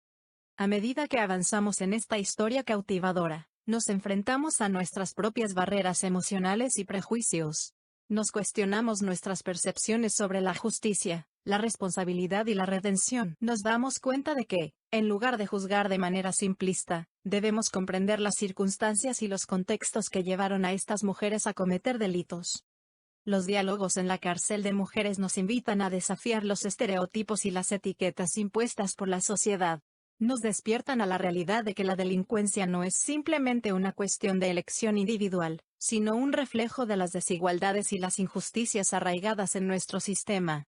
A: A medida que avanzamos en esta historia cautivadora, nos enfrentamos a nuestras propias barreras emocionales y prejuicios. Nos cuestionamos nuestras percepciones sobre la justicia, la responsabilidad y la redención. Nos damos cuenta de que, en lugar de juzgar de manera simplista, debemos comprender las circunstancias y los contextos que llevaron a estas mujeres a cometer delitos. Los diálogos en la cárcel de mujeres nos invitan a desafiar los estereotipos y las etiquetas impuestas por la sociedad. Nos despiertan a la realidad de que la delincuencia no es simplemente una cuestión de elección individual, sino un reflejo de las desigualdades y las injusticias arraigadas en nuestro sistema.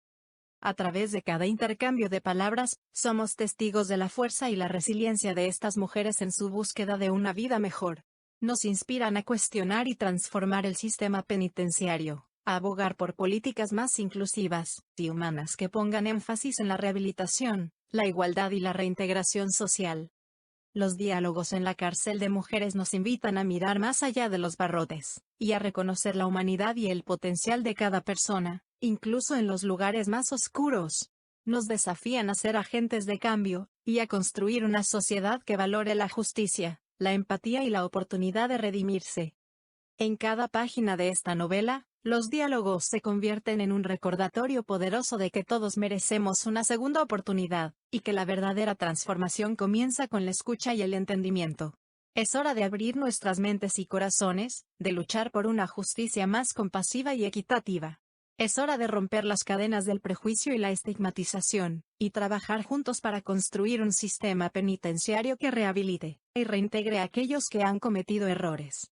A: A través de cada intercambio de palabras, somos testigos de la fuerza y la resiliencia de estas mujeres en su búsqueda de una vida mejor. Nos inspiran a cuestionar y transformar el sistema penitenciario, a abogar por políticas más inclusivas y humanas que pongan énfasis en la rehabilitación, la igualdad y la reintegración social. Los diálogos en la cárcel de mujeres nos invitan a mirar más allá de los barrotes, y a reconocer la humanidad y el potencial de cada persona, incluso en los lugares más oscuros. Nos desafían a ser agentes de cambio, y a construir una sociedad que valore la justicia, la empatía y la oportunidad de redimirse. En cada página de esta novela, los diálogos se convierten en un recordatorio poderoso de que todos merecemos una segunda oportunidad, y que la verdadera transformación comienza con la escucha y el entendimiento. Es hora de abrir nuestras mentes y corazones, de luchar por una justicia más compasiva y equitativa. Es hora de romper las cadenas del prejuicio y la estigmatización, y trabajar juntos para construir un sistema penitenciario que rehabilite y reintegre a aquellos que han cometido errores.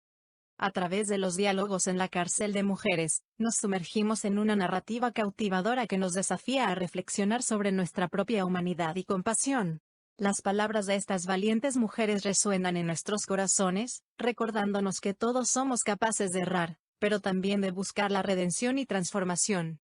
A: A través de los diálogos en la cárcel de mujeres, nos sumergimos en una narrativa cautivadora que nos desafía a reflexionar sobre nuestra propia humanidad y compasión. Las palabras de estas valientes mujeres resuenan en nuestros corazones, recordándonos que todos somos capaces de errar, pero también de buscar la redención y transformación.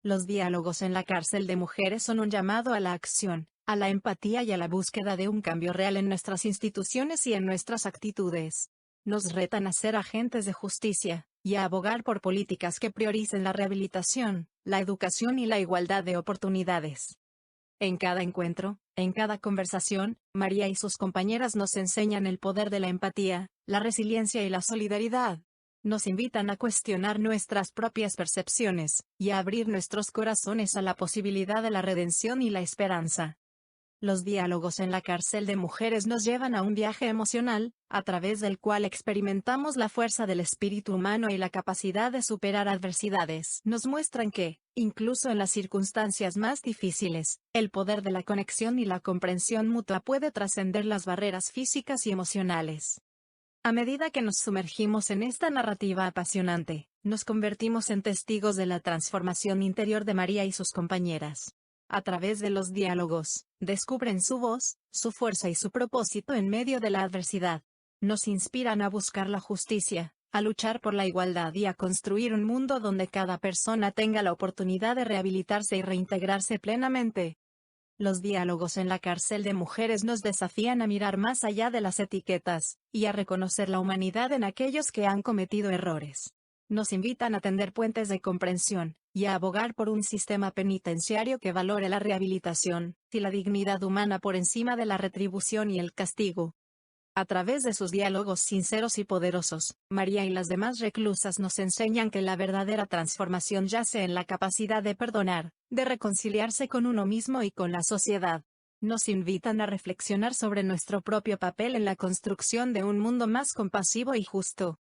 A: Los diálogos en la cárcel de mujeres son un llamado a la acción, a la empatía y a la búsqueda de un cambio real en nuestras instituciones y en nuestras actitudes. Nos retan a ser agentes de justicia, y a abogar por políticas que prioricen la rehabilitación, la educación y la igualdad de oportunidades. En cada encuentro, en cada conversación, María y sus compañeras nos enseñan el poder de la empatía, la resiliencia y la solidaridad. Nos invitan a cuestionar nuestras propias percepciones, y a abrir nuestros corazones a la posibilidad de la redención y la esperanza. Los diálogos en la cárcel de mujeres nos llevan a un viaje emocional, a través del cual experimentamos la fuerza del espíritu humano y la capacidad de superar adversidades. Nos muestran que, incluso en las circunstancias más difíciles, el poder de la conexión y la comprensión mutua puede trascender las barreras físicas y emocionales. A medida que nos sumergimos en esta narrativa apasionante, nos convertimos en testigos de la transformación interior de María y sus compañeras. A través de los diálogos, descubren su voz, su fuerza y su propósito en medio de la adversidad. Nos inspiran a buscar la justicia, a luchar por la igualdad y a construir un mundo donde cada persona tenga la oportunidad de rehabilitarse y reintegrarse plenamente. Los diálogos en la cárcel de mujeres nos desafían a mirar más allá de las etiquetas, y a reconocer la humanidad en aquellos que han cometido errores. Nos invitan a tender puentes de comprensión, y a abogar por un sistema penitenciario que valore la rehabilitación y la dignidad humana por encima de la retribución y el castigo. A través de sus diálogos sinceros y poderosos, María y las demás reclusas nos enseñan que la verdadera transformación yace en la capacidad de perdonar, de reconciliarse con uno mismo y con la sociedad. Nos invitan a reflexionar sobre nuestro propio papel en la construcción de un mundo más compasivo y justo.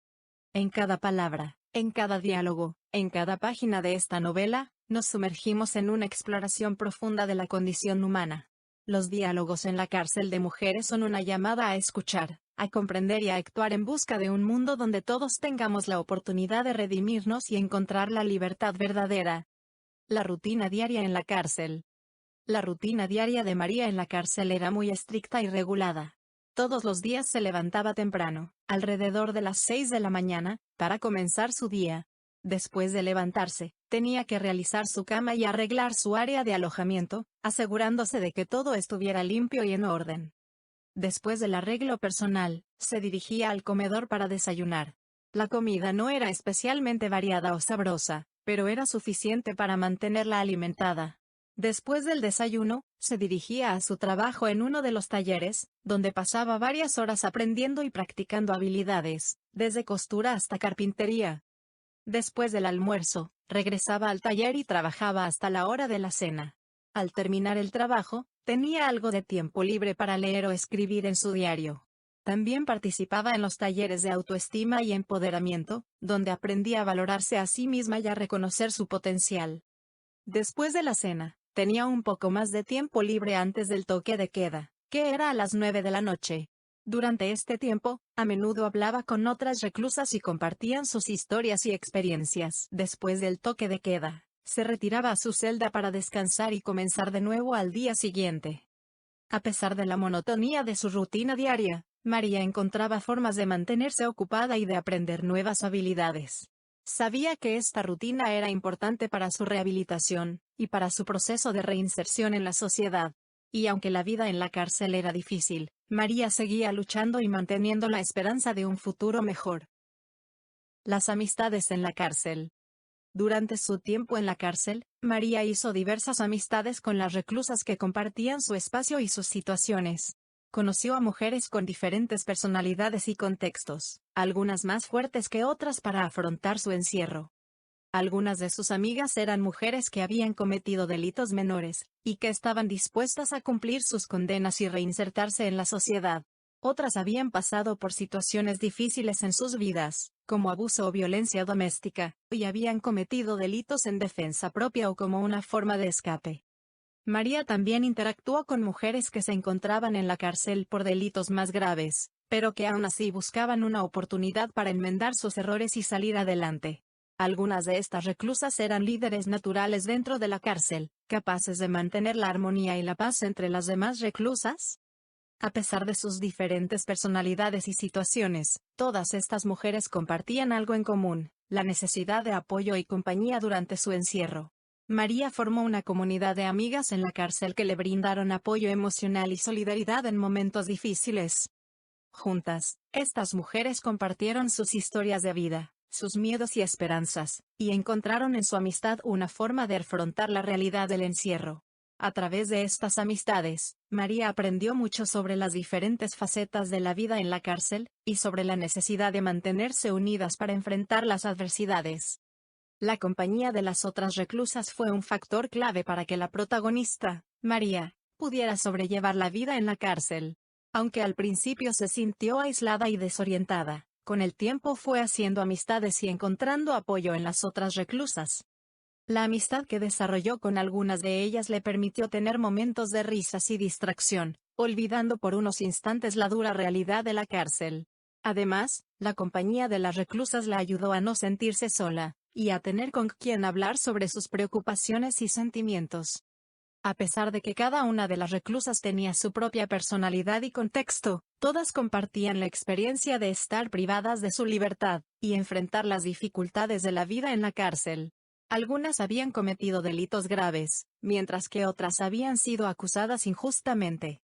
A: En cada palabra, en cada diálogo, en cada página de esta novela, nos sumergimos en una exploración profunda de la condición humana. Los diálogos en la cárcel de mujeres son una llamada a escuchar, a comprender y a actuar en busca de un mundo donde todos tengamos la oportunidad de redimirnos y encontrar la libertad verdadera. La rutina diaria en la cárcel. La rutina diaria de María en la cárcel era muy estricta y regulada. Todos los días se levantaba temprano, alrededor de las 6 de la mañana, para comenzar su día. Después de levantarse, tenía que realizar su cama y arreglar su área de alojamiento, asegurándose de que todo estuviera limpio y en orden. Después del arreglo personal, se dirigía al comedor para desayunar. La comida no era especialmente variada o sabrosa, pero era suficiente para mantenerla alimentada. Después del desayuno, se dirigía a su trabajo en uno de los talleres, donde pasaba varias horas aprendiendo y practicando habilidades, desde costura hasta carpintería. Después del almuerzo, regresaba al taller y trabajaba hasta la hora de la cena. Al terminar el trabajo, tenía algo de tiempo libre para leer o escribir en su diario. También participaba en los talleres de autoestima y empoderamiento, donde aprendía a valorarse a sí misma y a reconocer su potencial. Después de la cena, tenía un poco más de tiempo libre antes del toque de queda, que era a las 9 de la noche. Durante este tiempo, a menudo hablaba con otras reclusas y compartían sus historias y experiencias. Después del toque de queda, se retiraba a su celda para descansar y comenzar de nuevo al día siguiente. A pesar de la monotonía de su rutina diaria, María encontraba formas de mantenerse ocupada y de aprender nuevas habilidades. Sabía que esta rutina era importante para su rehabilitación, y para su proceso de reinserción en la sociedad. Y aunque la vida en la cárcel era difícil, María seguía luchando y manteniendo la esperanza de un futuro mejor. Las amistades en la cárcel. Durante su tiempo en la cárcel, María hizo diversas amistades con las reclusas que compartían su espacio y sus situaciones. Conoció a mujeres con diferentes personalidades y contextos, algunas más fuertes que otras para afrontar su encierro. Algunas de sus amigas eran mujeres que habían cometido delitos menores, y que estaban dispuestas a cumplir sus condenas y reinsertarse en la sociedad. Otras habían pasado por situaciones difíciles en sus vidas, como abuso o violencia doméstica, y habían cometido delitos en defensa propia o como una forma de escape. María también interactuó con mujeres que se encontraban en la cárcel por delitos más graves, pero que aún así buscaban una oportunidad para enmendar sus errores y salir adelante. Algunas de estas reclusas eran líderes naturales dentro de la cárcel, capaces de mantener la armonía y la paz entre las demás reclusas. A pesar de sus diferentes personalidades y situaciones, todas estas mujeres compartían algo en común: la necesidad de apoyo y compañía durante su encierro. María formó una comunidad de amigas en la cárcel que le brindaron apoyo emocional y solidaridad en momentos difíciles. Juntas, estas mujeres compartieron sus historias de vida, sus miedos y esperanzas, y encontraron en su amistad una forma de afrontar la realidad del encierro. A través de estas amistades, María aprendió mucho sobre las diferentes facetas de la vida en la cárcel, y sobre la necesidad de mantenerse unidas para enfrentar las adversidades. La compañía de las otras reclusas fue un factor clave para que la protagonista, María, pudiera sobrellevar la vida en la cárcel. Aunque al principio se sintió aislada y desorientada, con el tiempo fue haciendo amistades y encontrando apoyo en las otras reclusas. La amistad que desarrolló con algunas de ellas le permitió tener momentos de risas y distracción, olvidando por unos instantes la dura realidad de la cárcel. Además, la compañía de las reclusas la ayudó a no sentirse sola, y a tener con quien hablar sobre sus preocupaciones y sentimientos. A pesar de que cada una de las reclusas tenía su propia personalidad y contexto, todas compartían la experiencia de estar privadas de su libertad, y enfrentar las dificultades de la vida en la cárcel. Algunas habían cometido delitos graves, mientras que otras habían sido acusadas injustamente.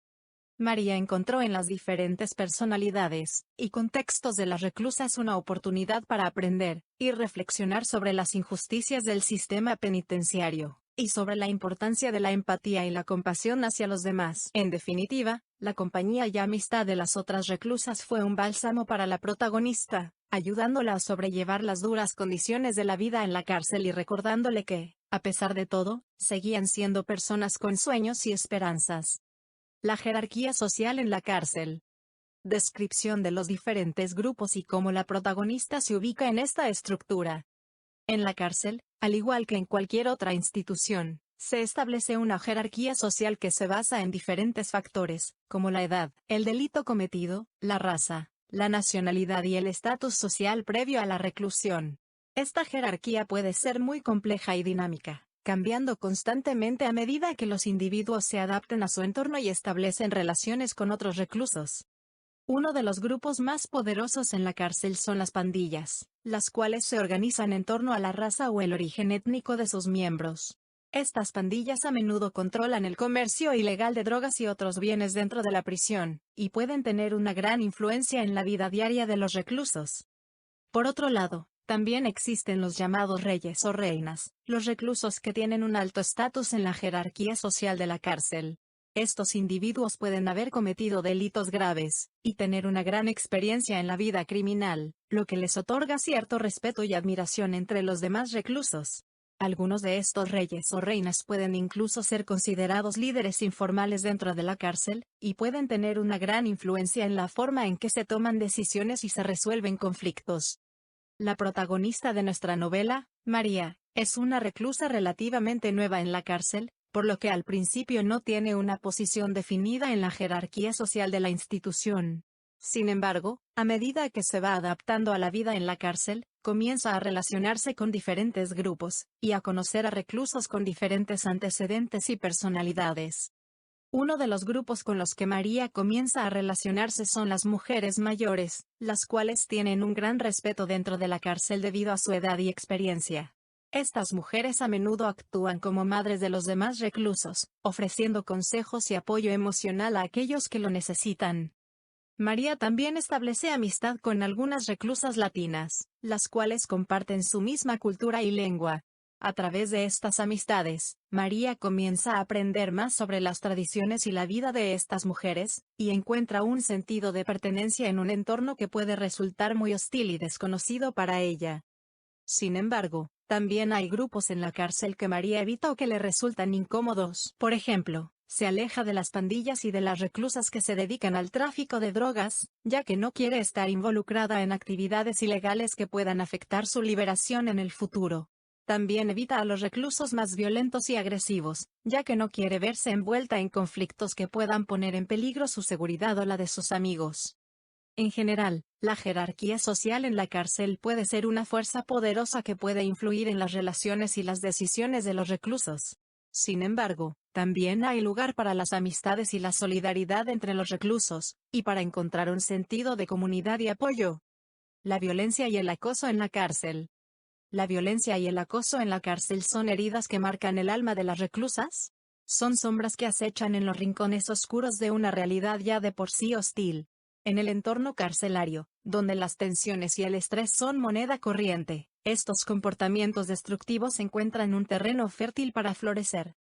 A: María encontró en las diferentes personalidades y contextos de las reclusas una oportunidad para aprender y reflexionar sobre las injusticias del sistema penitenciario, y sobre la importancia de la empatía y la compasión hacia los demás. En definitiva, la compañía y amistad de las otras reclusas fue un bálsamo para la protagonista, ayudándola a sobrellevar las duras condiciones de la vida en la cárcel y recordándole que, a pesar de todo, seguían siendo personas con sueños y esperanzas. La jerarquía social en la cárcel. Descripción de los diferentes grupos y cómo la protagonista se ubica en esta estructura. En la cárcel, al igual que en cualquier otra institución, se establece una jerarquía social que se basa en diferentes factores, como la edad, el delito cometido, la raza, la nacionalidad y el estatus social previo a la reclusión. Esta jerarquía puede ser muy compleja y dinámica, cambiando constantemente a medida que los individuos se adapten a su entorno y establecen relaciones con otros reclusos. Uno de los grupos más poderosos en la cárcel son las pandillas, las cuales se organizan en torno a la raza o el origen étnico de sus miembros. Estas pandillas a menudo controlan el comercio ilegal de drogas y otros bienes dentro de la prisión, y pueden tener una gran influencia en la vida diaria de los reclusos. Por otro lado, también existen los llamados reyes o reinas, los reclusos que tienen un alto estatus en la jerarquía social de la cárcel. Estos individuos pueden haber cometido delitos graves, y tener una gran experiencia en la vida criminal, lo que les otorga cierto respeto y admiración entre los demás reclusos. Algunos de estos reyes o reinas pueden incluso ser considerados líderes informales dentro de la cárcel, y pueden tener una gran influencia en la forma en que se toman decisiones y se resuelven conflictos. La protagonista de nuestra novela, María, es una reclusa relativamente nueva en la cárcel, por lo que al principio no tiene una posición definida en la jerarquía social de la institución. Sin embargo, a medida que se va adaptando a la vida en la cárcel, comienza a relacionarse con diferentes grupos, y a conocer a reclusos con diferentes antecedentes y personalidades. Uno de los grupos con los que María comienza a relacionarse son las mujeres mayores, las cuales tienen un gran respeto dentro de la cárcel debido a su edad y experiencia. Estas mujeres a menudo actúan como madres de los demás reclusos, ofreciendo consejos y apoyo emocional a aquellos que lo necesitan. María también establece amistad con algunas reclusas latinas, las cuales comparten su misma cultura y lengua. A través de estas amistades, María comienza a aprender más sobre las tradiciones y la vida de estas mujeres, y encuentra un sentido de pertenencia en un entorno que puede resultar muy hostil y desconocido para ella. Sin embargo, también hay grupos en la cárcel que María evita o que le resultan incómodos. Por ejemplo, se aleja de las pandillas y de las reclusas que se dedican al tráfico de drogas, ya que no quiere estar involucrada en actividades ilegales que puedan afectar su liberación en el futuro. También evita a los reclusos más violentos y agresivos, ya que no quiere verse envuelta en conflictos que puedan poner en peligro su seguridad o la de sus amigos. En general, la jerarquía social en la cárcel puede ser una fuerza poderosa que puede influir en las relaciones y las decisiones de los reclusos. Sin embargo, también hay lugar para las amistades y la solidaridad entre los reclusos, y para encontrar un sentido de comunidad y apoyo. La violencia y el acoso en la cárcel. ¿La violencia y el acoso en la cárcel son heridas que marcan el alma de las reclusas? Son sombras que acechan en los rincones oscuros de una realidad ya de por sí hostil. En el entorno carcelario, donde las tensiones y el estrés son moneda corriente, estos comportamientos destructivos encuentran un terreno fértil para florecer.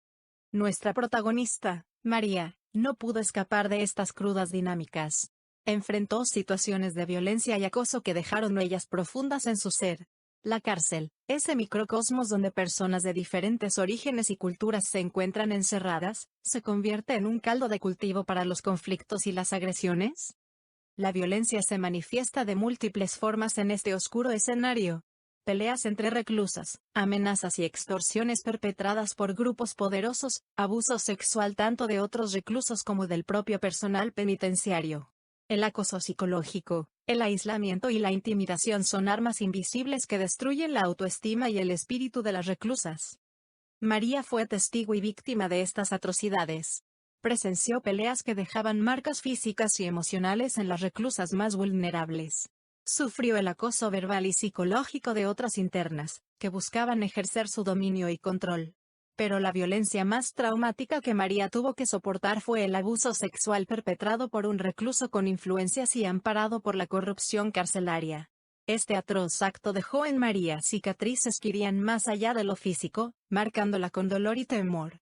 A: Nuestra protagonista, María, no pudo escapar de estas crudas dinámicas. Enfrentó situaciones de violencia y acoso que dejaron huellas profundas en su ser. La cárcel, ese microcosmos donde personas de diferentes orígenes y culturas se encuentran encerradas, ¿se convierte en un caldo de cultivo para los conflictos y las agresiones? La violencia se manifiesta de múltiples formas en este oscuro escenario. Peleas entre reclusas, amenazas y extorsiones perpetradas por grupos poderosos, abuso sexual tanto de otros reclusos como del propio personal penitenciario. El acoso psicológico, el aislamiento y la intimidación son armas invisibles que destruyen la autoestima y el espíritu de las reclusas. María fue testigo y víctima de estas atrocidades. Presenció peleas que dejaban marcas físicas y emocionales en las reclusas más vulnerables. Sufrió el acoso verbal y psicológico de otras internas, que buscaban ejercer su dominio y control. Pero la violencia más traumática que María tuvo que soportar fue el abuso sexual perpetrado por un recluso con influencias y amparado por la corrupción carcelaria. Este atroz acto dejó en María cicatrices que irían más allá de lo físico, marcándola con dolor y temor.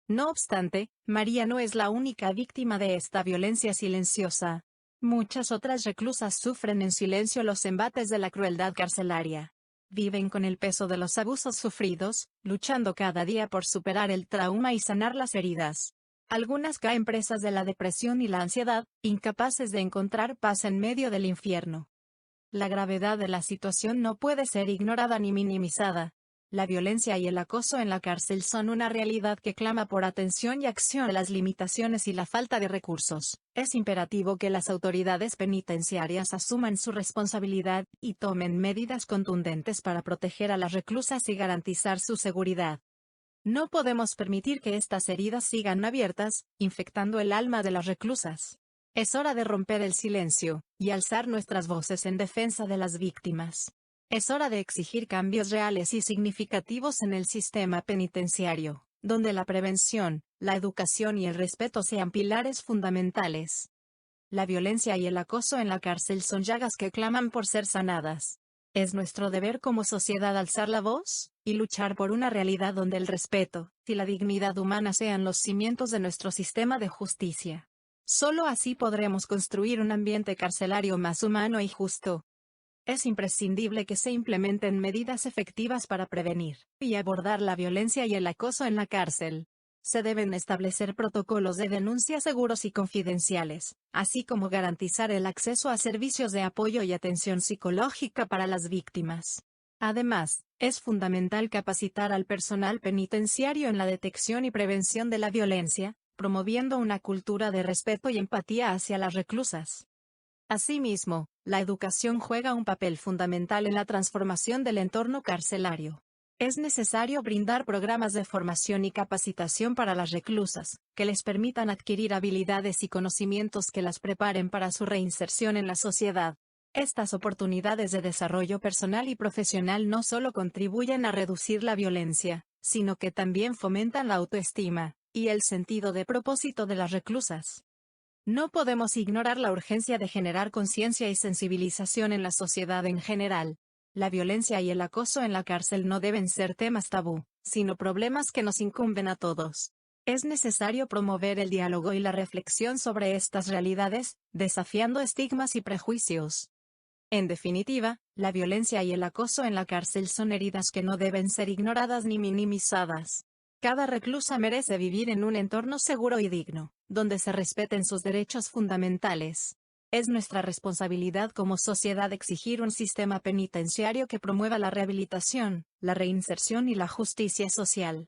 A: No obstante, María no es la única víctima de esta violencia silenciosa. Muchas otras reclusas sufren en silencio los embates de la crueldad carcelaria. Viven con el peso de los abusos sufridos, luchando cada día por superar el trauma y sanar las heridas. Algunas caen presas de la depresión y la ansiedad, incapaces de encontrar paz en medio del infierno. La gravedad de la situación no puede ser ignorada ni minimizada. La violencia y el acoso en la cárcel son una realidad que clama por atención y acción. Las limitaciones y la falta de recursos. Es imperativo que las autoridades penitenciarias asuman su responsabilidad y tomen medidas contundentes para proteger a las reclusas y garantizar su seguridad. No podemos permitir que estas heridas sigan abiertas, infectando el alma de las reclusas. Es hora de romper el silencio y alzar nuestras voces en defensa de las víctimas. Es hora de exigir cambios reales y significativos en el sistema penitenciario, donde la prevención, la educación y el respeto sean pilares fundamentales. La violencia y el acoso en la cárcel son llagas que claman por ser sanadas. Es nuestro deber como sociedad alzar la voz y luchar por una realidad donde el respeto y la dignidad humana sean los cimientos de nuestro sistema de justicia. Solo así podremos construir un ambiente carcelario más humano y justo. Es imprescindible que se implementen medidas efectivas para prevenir y abordar la violencia y el acoso en la cárcel. Se deben establecer protocolos de denuncia seguros y confidenciales, así como garantizar el acceso a servicios de apoyo y atención psicológica para las víctimas. Además, es fundamental capacitar al personal penitenciario en la detección y prevención de la violencia, promoviendo una cultura de respeto y empatía hacia las reclusas. Asimismo, la educación juega un papel fundamental en la transformación del entorno carcelario. Es necesario brindar programas de formación y capacitación para las reclusas, que les permitan adquirir habilidades y conocimientos que las preparen para su reinserción en la sociedad. Estas oportunidades de desarrollo personal y profesional no solo contribuyen a reducir la violencia, sino que también fomentan la autoestima y el sentido de propósito de las reclusas. No podemos ignorar la urgencia de generar conciencia y sensibilización en la sociedad en general. la violencia y el acoso en la cárcel no deben ser temas tabú, sino problemas que nos incumben a todos. Es necesario promover el diálogo y la reflexión sobre estas realidades, desafiando estigmas y prejuicios. En definitiva, la violencia y el acoso en la cárcel son heridas que no deben ser ignoradas ni minimizadas. Cada reclusa merece vivir en un entorno seguro y digno, donde se respeten sus derechos fundamentales. Es nuestra responsabilidad como sociedad exigir un sistema penitenciario que promueva la rehabilitación, la reinserción y la justicia social.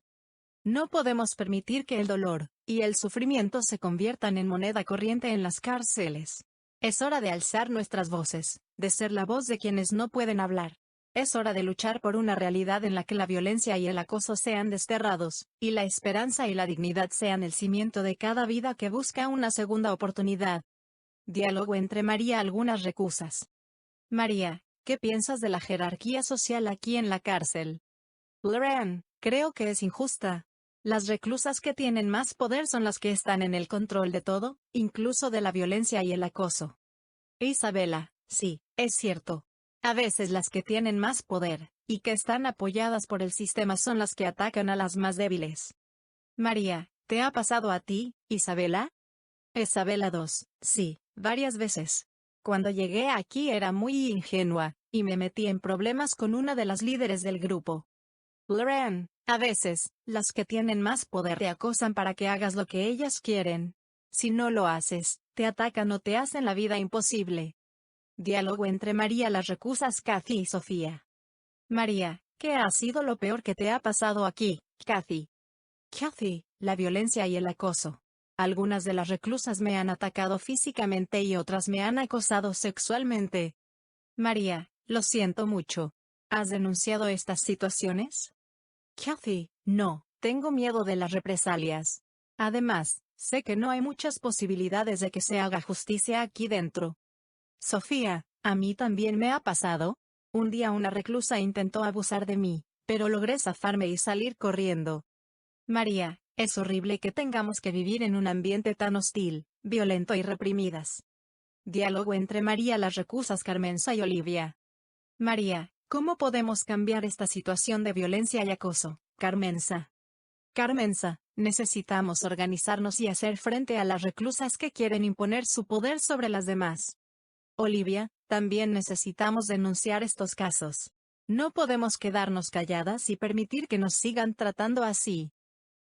A: No podemos permitir que el dolor y el sufrimiento se conviertan en moneda corriente en las cárceles. Es hora de alzar nuestras voces, de ser la voz de quienes no pueden hablar. Es hora de luchar por una realidad en la que la violencia y el acoso sean desterrados, y la esperanza y la dignidad sean el cimiento de cada vida que busca una segunda oportunidad. Diálogo entre María. Algunas recusas. María, ¿qué piensas de la jerarquía social aquí en la cárcel? Lorraine, creo que es injusta. Las reclusas que tienen más poder son las que están en el control de todo, incluso de la violencia y el acoso. Isabela, sí, es cierto. A veces las que tienen más poder, y que están apoyadas por el sistema son las que atacan a las más débiles. María, ¿te ha pasado a ti, Isabela? Isabela 2, sí, varias veces. Cuando llegué aquí era muy ingenua, y me metí en problemas con una de las líderes del grupo. Lorraine, a veces, las que tienen más poder te acosan para que hagas lo que ellas quieren. Si no lo haces, te atacan o te hacen la vida imposible. Diálogo entre María. Las recusas. Kathy y Sofía. María, ¿qué ha sido lo peor que te ha pasado aquí, Kathy? Kathy, la violencia y el acoso. Algunas de las reclusas me han atacado físicamente y otras me han acosado sexualmente. María, lo siento mucho. ¿Has denunciado estas situaciones? Kathy, no, tengo miedo de las represalias. Además, sé que no hay muchas posibilidades de que se haga justicia aquí dentro. Sofía, a mí también me ha pasado. Un día una reclusa intentó abusar de mí, pero logré zafarme y salir corriendo. María, es horrible que tengamos que vivir en un ambiente tan hostil, violento y reprimidas. Diálogo entre María. Las recusas. Carmenza y Olivia. María, ¿cómo podemos cambiar esta situación de violencia y acoso, Carmenza? Carmenza, necesitamos organizarnos y hacer frente a las reclusas que quieren imponer su poder sobre las demás. Olivia, también necesitamos denunciar estos casos. No podemos quedarnos calladas y permitir que nos sigan tratando así.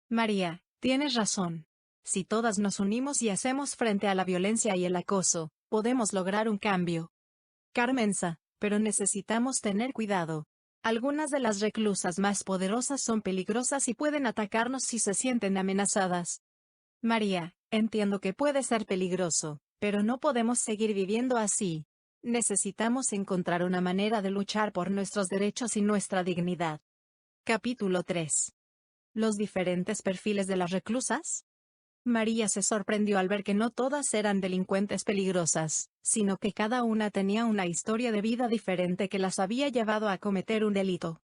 A: María, tienes razón. Si todas nos unimos y hacemos frente a la violencia y el acoso, podemos lograr un cambio. Carmenza, pero necesitamos tener cuidado. Algunas de las reclusas más poderosas son peligrosas y pueden atacarnos si se sienten amenazadas. María, entiendo que puede ser peligroso, pero no podemos seguir viviendo así. Necesitamos encontrar una manera de luchar por nuestros derechos y nuestra dignidad. Capítulo 3. ¿Los diferentes perfiles de las reclusas? María se sorprendió al ver que no todas eran delincuentes peligrosas, sino que cada una tenía una historia de vida diferente que las había llevado a cometer un delito.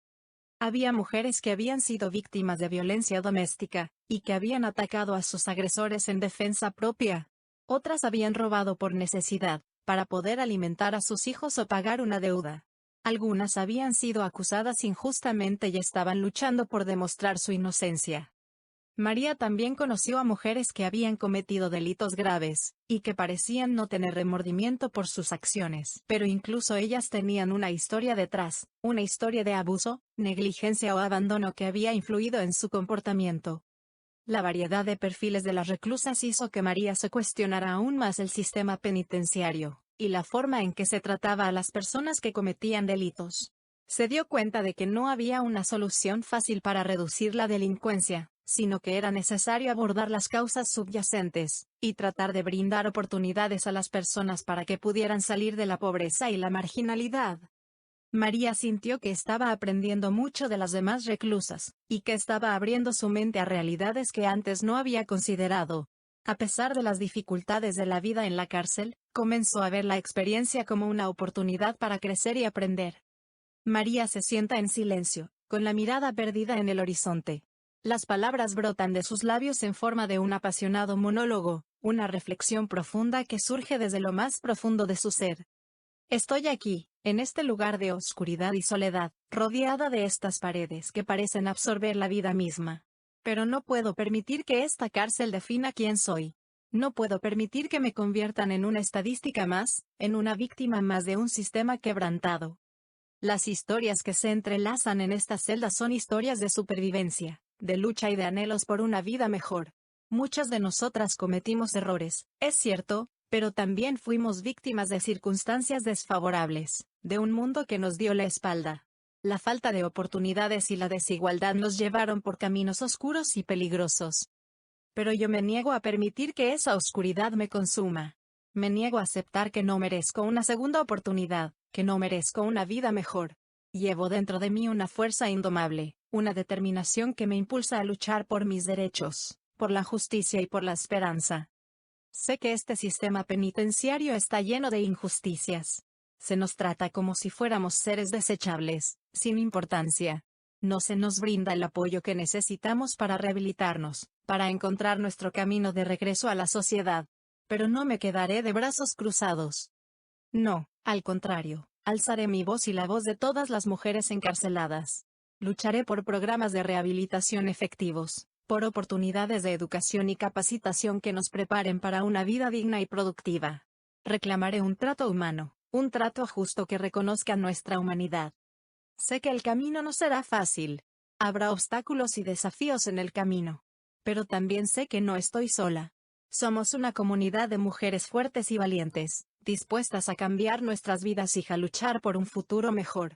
A: Había mujeres que habían sido víctimas de violencia doméstica, y que habían atacado a sus agresores en defensa propia. Otras habían robado por necesidad, para poder alimentar a sus hijos o pagar una deuda. Algunas habían sido acusadas injustamente y estaban luchando por demostrar su inocencia. María también conoció a mujeres que habían cometido delitos graves, y que parecían no tener remordimiento por sus acciones. Pero incluso ellas tenían una historia detrás, una historia de abuso, negligencia o abandono que había influido en su comportamiento. La variedad de perfiles de las reclusas hizo que María se cuestionara aún más el sistema penitenciario, y la forma en que se trataba a las personas que cometían delitos. Se dio cuenta de que no había una solución fácil para reducir la delincuencia, sino que era necesario abordar las causas subyacentes, y tratar de brindar oportunidades a las personas para que pudieran salir de la pobreza y la marginalidad. María sintió que estaba aprendiendo mucho de las demás reclusas, y que estaba abriendo su mente a realidades que antes no había considerado. A pesar de las dificultades de la vida en la cárcel, comenzó a ver la experiencia como una oportunidad para crecer y aprender. María se sienta en silencio, con la mirada perdida en el horizonte. Las palabras brotan de sus labios en forma de un apasionado monólogo, una reflexión profunda que surge desde lo más profundo de su ser. Estoy aquí, En este lugar de oscuridad y soledad, rodeada de estas paredes que parecen absorber la vida misma. Pero no puedo permitir que esta cárcel defina quién soy. No puedo permitir que me conviertan en una estadística más, en una víctima más de un sistema quebrantado. Las historias que se entrelazan en estas celdas son historias de supervivencia, de lucha y de anhelos por una vida mejor. Muchas de nosotras cometimos errores, es cierto, pero también fuimos víctimas de circunstancias desfavorables, de un mundo que nos dio la espalda. La falta de oportunidades y la desigualdad nos llevaron por caminos oscuros y peligrosos. Pero yo me niego a permitir que esa oscuridad me consuma. Me niego a aceptar que no merezco una segunda oportunidad, que no merezco una vida mejor. Llevo dentro de mí una fuerza indomable, una determinación que me impulsa a luchar por mis derechos, por la justicia y por la esperanza. Sé que este sistema penitenciario está lleno de injusticias. Se nos trata como si fuéramos seres desechables, sin importancia. No se nos brinda el apoyo que necesitamos para rehabilitarnos, para encontrar nuestro camino de regreso a la sociedad. Pero no me quedaré de brazos cruzados. No, al contrario, alzaré mi voz y la voz de todas las mujeres encarceladas. Lucharé por programas de rehabilitación efectivos, por oportunidades de educación y capacitación que nos preparen para una vida digna y productiva. Reclamaré un trato humano, un trato justo que reconozca nuestra humanidad. Sé que el camino no será fácil. Habrá obstáculos y desafíos en el camino. Pero también sé que no estoy sola. Somos una comunidad de mujeres fuertes y valientes, dispuestas a cambiar nuestras vidas y a luchar por un futuro mejor.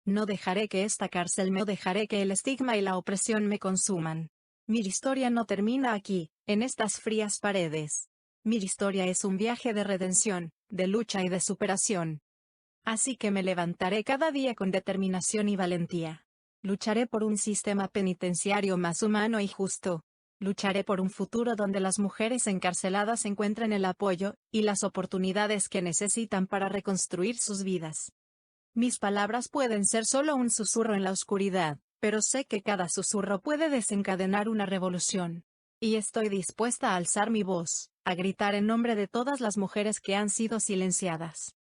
A: No dejaré que esta cárcel no dejaré que el estigma y la opresión me consuman. Mi historia no termina aquí, en estas frías paredes. Mi historia es un viaje de redención, de lucha y de superación. Así que me levantaré cada día con determinación y valentía. Lucharé por un sistema penitenciario más humano y justo. Lucharé por un futuro donde las mujeres encarceladas encuentren el apoyo y las oportunidades que necesitan para reconstruir sus vidas. Mis palabras pueden ser solo un susurro en la oscuridad, pero sé que cada susurro puede desencadenar una revolución. Y estoy dispuesta a alzar mi voz, a gritar en nombre de todas las mujeres que han sido silenciadas.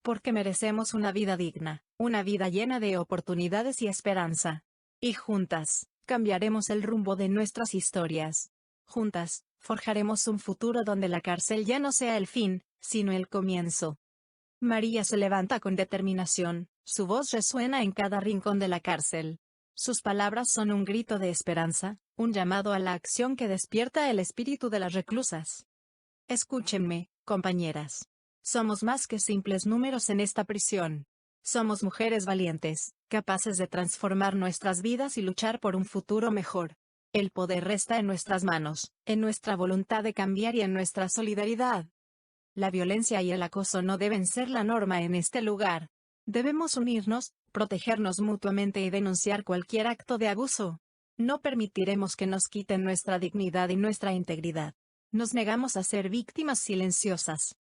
A: Porque merecemos una vida digna, una vida llena de oportunidades y esperanza. Y juntas, cambiaremos el rumbo de nuestras historias. Juntas, forjaremos un futuro donde la cárcel ya no sea el fin, sino el comienzo. María se levanta con determinación, su voz resuena en cada rincón de la cárcel. Sus palabras son un grito de esperanza, un llamado a la acción que despierta el espíritu de las reclusas. Escúchenme, compañeras. Somos más que simples números en esta prisión. Somos mujeres valientes, capaces de transformar nuestras vidas y luchar por un futuro mejor. El poder resta en nuestras manos, en nuestra voluntad de cambiar y en nuestra solidaridad. La violencia y el acoso no deben ser la norma en este lugar. Debemos unirnos, protegernos mutuamente y denunciar cualquier acto de abuso. No permitiremos que nos quiten nuestra dignidad y nuestra integridad. Nos negamos a ser víctimas silenciosas.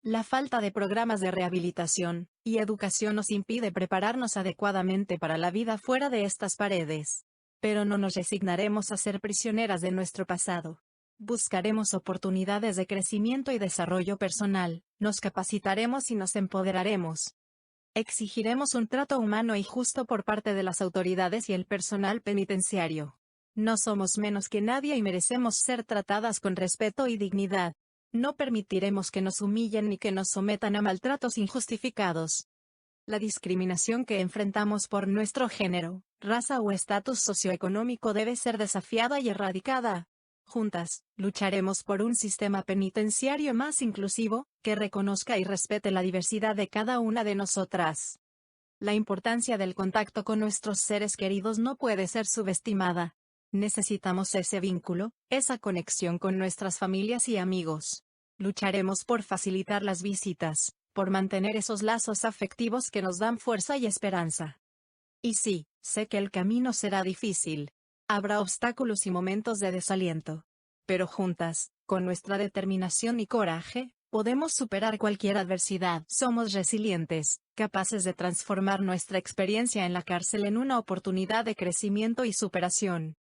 A: La falta de programas de rehabilitación y educación nos impide prepararnos adecuadamente para la vida fuera de estas paredes. Pero no nos resignaremos a ser prisioneras de nuestro pasado. Buscaremos oportunidades de crecimiento y desarrollo personal, nos capacitaremos y nos empoderaremos. Exigiremos un trato humano y justo por parte de las autoridades y el personal penitenciario. No somos menos que nadie y merecemos ser tratadas con respeto y dignidad. No permitiremos que nos humillen ni que nos sometan a maltratos injustificados. La discriminación que enfrentamos por nuestro género, raza o estatus socioeconómico debe ser desafiada y erradicada. Juntas, lucharemos por un sistema penitenciario más inclusivo, que reconozca y respete la diversidad de cada una de nosotras. La importancia del contacto con nuestros seres queridos no puede ser subestimada. Necesitamos ese vínculo, esa conexión con nuestras familias y amigos. Lucharemos por facilitar las visitas, por mantener esos lazos afectivos que nos dan fuerza y esperanza. Y sí, sé que el camino será difícil. Habrá obstáculos y momentos de desaliento. Pero juntas, con nuestra determinación y coraje, podemos superar cualquier adversidad. Somos resilientes, capaces de transformar nuestra experiencia en la cárcel en una oportunidad de crecimiento y superación.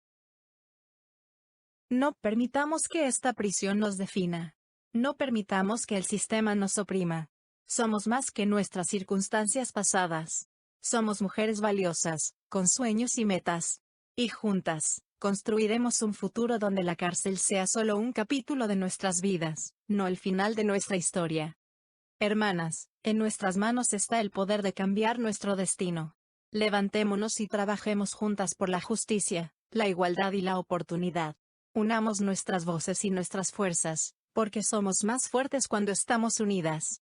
A: No permitamos que esta prisión nos defina. No permitamos que el sistema nos oprima. Somos más que nuestras circunstancias pasadas. Somos mujeres valiosas, con sueños y metas. Y juntas, construiremos un futuro donde la cárcel sea solo un capítulo de nuestras vidas, no el final de nuestra historia. Hermanas, en nuestras manos está el poder de cambiar nuestro destino. Levantémonos y trabajemos juntas por la justicia, la igualdad y la oportunidad. Unamos nuestras voces y nuestras fuerzas, porque somos más fuertes cuando estamos unidas.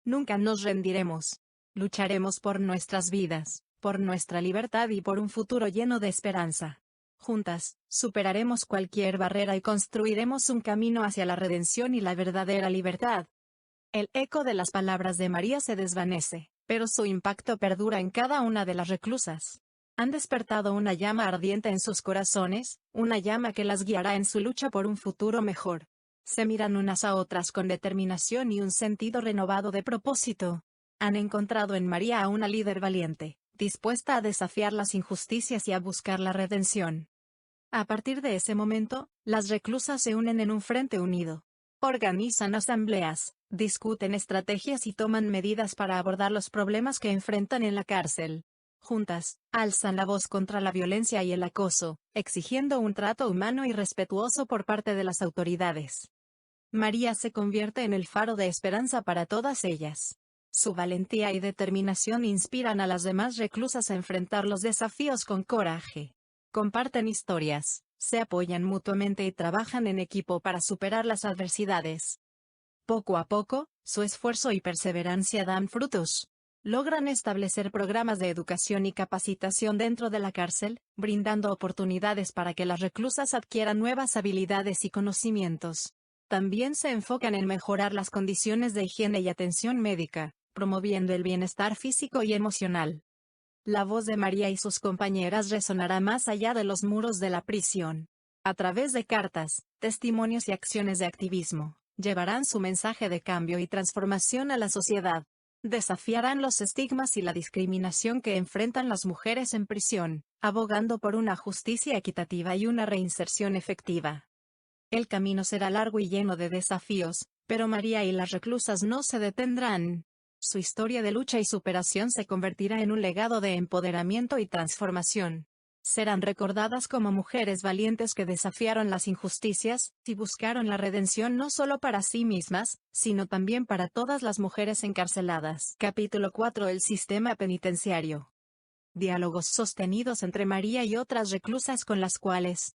A: Nunca nos rendiremos. Lucharemos por nuestras vidas, por nuestra libertad y por un futuro lleno de esperanza. Juntas, superaremos cualquier barrera y construiremos un camino hacia la redención y la verdadera libertad. El eco de las palabras de María se desvanece, pero su impacto perdura en cada una de las reclusas. Han despertado una llama ardiente en sus corazones, una llama que las guiará en su lucha por un futuro mejor. Se miran unas a otras con determinación y un sentido renovado de propósito. Han encontrado en María a una líder valiente, dispuesta a desafiar las injusticias y a buscar la redención. A partir de ese momento, las reclusas se unen en un frente unido. Organizan asambleas, discuten estrategias y toman medidas para abordar los problemas que enfrentan en la cárcel. Juntas, alzan la voz contra la violencia y el acoso, exigiendo un trato humano y respetuoso por parte de las autoridades. María se convierte en el faro de esperanza para todas ellas. Su valentía y determinación inspiran a las demás reclusas a enfrentar los desafíos con coraje. Comparten historias, se apoyan mutuamente y trabajan en equipo para superar las adversidades. Poco a poco, su esfuerzo y perseverancia dan frutos. Logran establecer programas de educación y capacitación dentro de la cárcel, brindando oportunidades para que las reclusas adquieran nuevas habilidades y conocimientos. También se enfocan en mejorar las condiciones de higiene y atención médica, promoviendo el bienestar físico y emocional. La voz de María y sus compañeras resonará más allá de los muros de la prisión. A través de cartas, testimonios y acciones de activismo, llevarán su mensaje de cambio y transformación a la sociedad. Desafiarán los estigmas y la discriminación que enfrentan las mujeres en prisión, abogando por una justicia equitativa y una reinserción efectiva. El camino será largo y lleno de desafíos, pero María y las reclusas no se detendrán. Su historia de lucha y superación se convertirá en un legado de empoderamiento y transformación. Serán recordadas como mujeres valientes que desafiaron las injusticias y buscaron la redención no solo para sí mismas, sino también para todas las mujeres encarceladas. Capítulo 4. El sistema penitenciario. Diálogos sostenidos entre María y otras reclusas con las cuales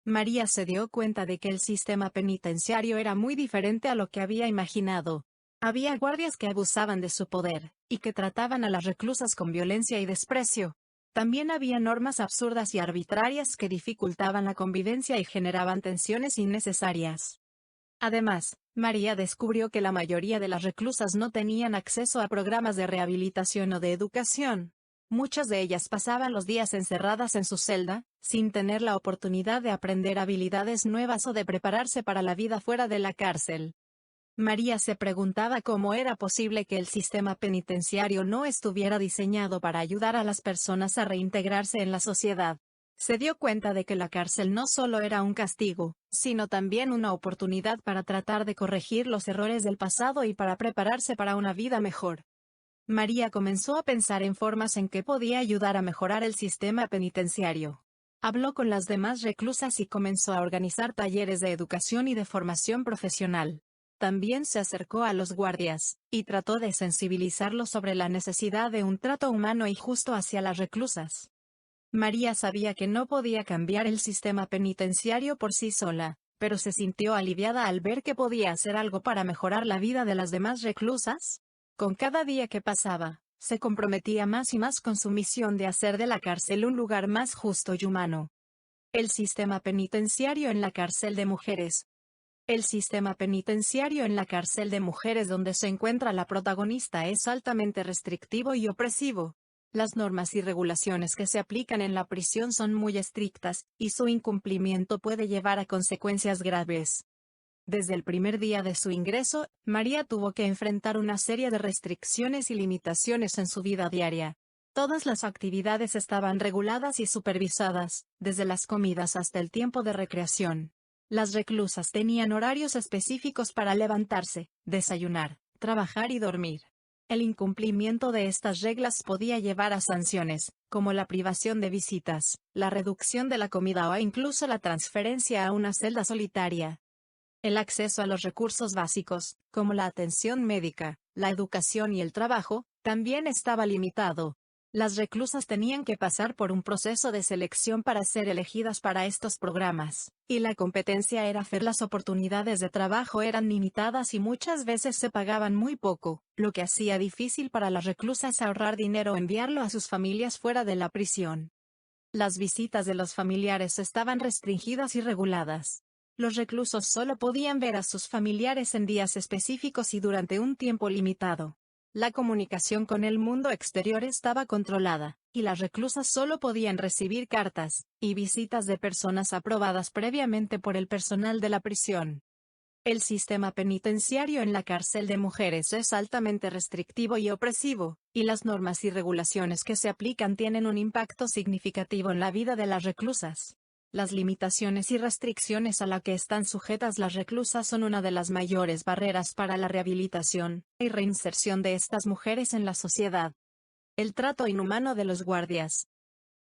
A: María se dio cuenta de que el sistema penitenciario era muy diferente a lo que había imaginado. Había guardias que abusaban de su poder, y que trataban a las reclusas con violencia y desprecio. También había normas absurdas y arbitrarias que dificultaban la convivencia y generaban tensiones innecesarias. Además, María descubrió que la mayoría de las reclusas no tenían acceso a programas de rehabilitación o de educación. Muchas de ellas pasaban los días encerradas en su celda, sin tener la oportunidad de aprender habilidades nuevas o de prepararse para la vida fuera de la cárcel. María se preguntaba cómo era posible que el sistema penitenciario no estuviera diseñado para ayudar a las personas a reintegrarse en la sociedad. Se dio cuenta de que la cárcel no solo era un castigo, sino también una oportunidad para tratar de corregir los errores del pasado y para prepararse para una vida mejor. María comenzó a pensar en formas en que podía ayudar a mejorar el sistema penitenciario. Habló con las demás reclusas y comenzó a organizar talleres de educación y de formación profesional. También se acercó a los guardias, y trató de sensibilizarlos sobre la necesidad de un trato humano y justo hacia las reclusas. María sabía que no podía cambiar el sistema penitenciario por sí sola, pero se sintió aliviada al ver que podía hacer algo para mejorar la vida de las demás reclusas. Con cada día que pasaba, se comprometía más y más con su misión de hacer de la cárcel un lugar más justo y humano. El sistema penitenciario en la cárcel de mujeres. El sistema penitenciario en la cárcel de mujeres donde se encuentra la protagonista es altamente restrictivo y opresivo. Las normas y regulaciones que se aplican en la prisión son muy estrictas, y su incumplimiento puede llevar a consecuencias graves. Desde el primer día de su ingreso, María tuvo que enfrentar una serie de restricciones y limitaciones en su vida diaria. Todas las actividades estaban reguladas y supervisadas, desde las comidas hasta el tiempo de recreación. Las reclusas tenían horarios específicos para levantarse, desayunar, trabajar y dormir. El incumplimiento de estas reglas podía llevar a sanciones, como la privación de visitas, la reducción de la comida o incluso la transferencia a una celda solitaria. El acceso a los recursos básicos, como la atención médica, la educación y el trabajo, también estaba limitado. Las reclusas tenían que pasar por un proceso de selección para ser elegidas para estos programas, y la competencia era fair. Las oportunidades de trabajo eran limitadas y muchas veces se pagaban muy poco, lo que hacía difícil para las reclusas ahorrar dinero o enviarlo a sus familias fuera de la prisión. Las visitas de los familiares estaban restringidas y reguladas. Los reclusos solo podían ver a sus familiares en días específicos y durante un tiempo limitado. La comunicación con el mundo exterior estaba controlada, y las reclusas solo podían recibir cartas y visitas de personas aprobadas previamente por el personal de la prisión. El sistema penitenciario en la cárcel de mujeres es altamente restrictivo y opresivo, y las normas y regulaciones que se aplican tienen un impacto significativo en la vida de las reclusas. Las limitaciones y restricciones a las que están sujetas las reclusas son una de las mayores barreras para la rehabilitación y reinserción de estas mujeres en la sociedad. El trato inhumano de los guardias.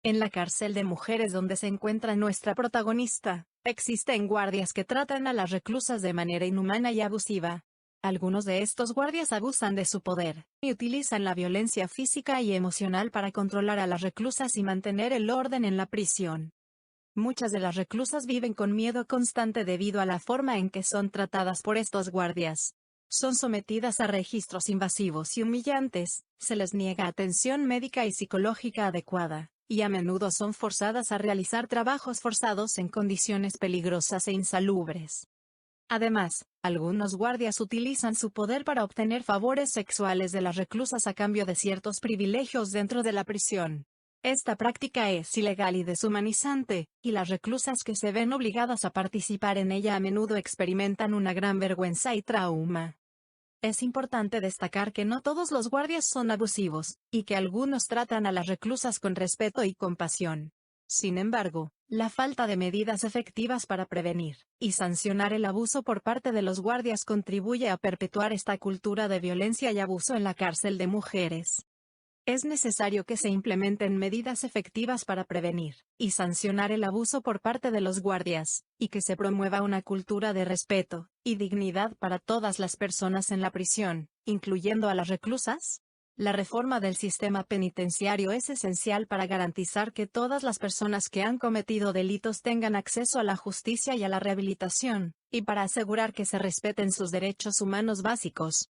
A: En la cárcel de mujeres donde se encuentra nuestra protagonista, existen guardias que tratan a las reclusas de manera inhumana y abusiva. Algunos de estos guardias abusan de su poder y utilizan la violencia física y emocional para controlar a las reclusas y mantener el orden en la prisión. Muchas de las reclusas viven con miedo constante debido a la forma en que son tratadas por estos guardias. Son sometidas a registros invasivos y humillantes, se les niega atención médica y psicológica adecuada, y a menudo son forzadas a realizar trabajos forzados en condiciones peligrosas e insalubres. Además, algunos guardias utilizan su poder para obtener favores sexuales de las reclusas a cambio de ciertos privilegios dentro de la prisión. Esta práctica es ilegal y deshumanizante, y las reclusas que se ven obligadas a participar en ella a menudo experimentan una gran vergüenza y trauma. Es importante destacar que no todos los guardias son abusivos, y que algunos tratan a las reclusas con respeto y compasión. Sin embargo, la falta de medidas efectivas para prevenir y sancionar el abuso por parte de los guardias contribuye a perpetuar esta cultura de violencia y abuso en la cárcel de mujeres. Es necesario que se implementen medidas efectivas para prevenir y sancionar el abuso por parte de los guardias, y que se promueva una cultura de respeto y dignidad para todas las personas en la prisión, incluyendo a las reclusas. La reforma del sistema penitenciario es esencial para garantizar que todas las personas que han cometido delitos tengan acceso a la justicia y a la rehabilitación, y para asegurar que se respeten sus derechos humanos básicos.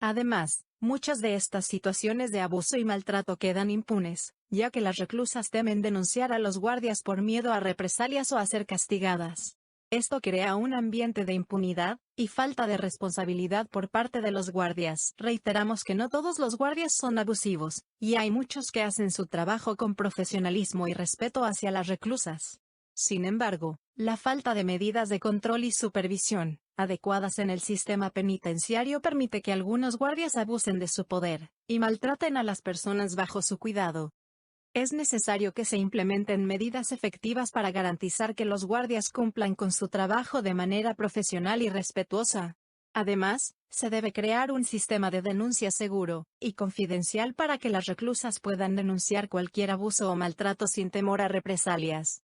A: Además, muchas de estas situaciones de abuso y maltrato quedan impunes, ya que las reclusas temen denunciar a los guardias por miedo a represalias o a ser castigadas. Esto crea un ambiente de impunidad y falta de responsabilidad por parte de los guardias. Reiteramos que no todos los guardias son abusivos, y hay muchos que hacen su trabajo con profesionalismo y respeto hacia las reclusas. Sin embargo, la falta de medidas de control y supervisión adecuadas en el sistema penitenciario permite que algunos guardias abusen de su poder y maltraten a las personas bajo su cuidado. Es necesario que se implementen medidas efectivas para garantizar que los guardias cumplan con su trabajo de manera profesional y respetuosa. Además, se debe crear un sistema de denuncia seguro y confidencial para que las reclusas puedan denunciar cualquier abuso o maltrato sin temor a represalias.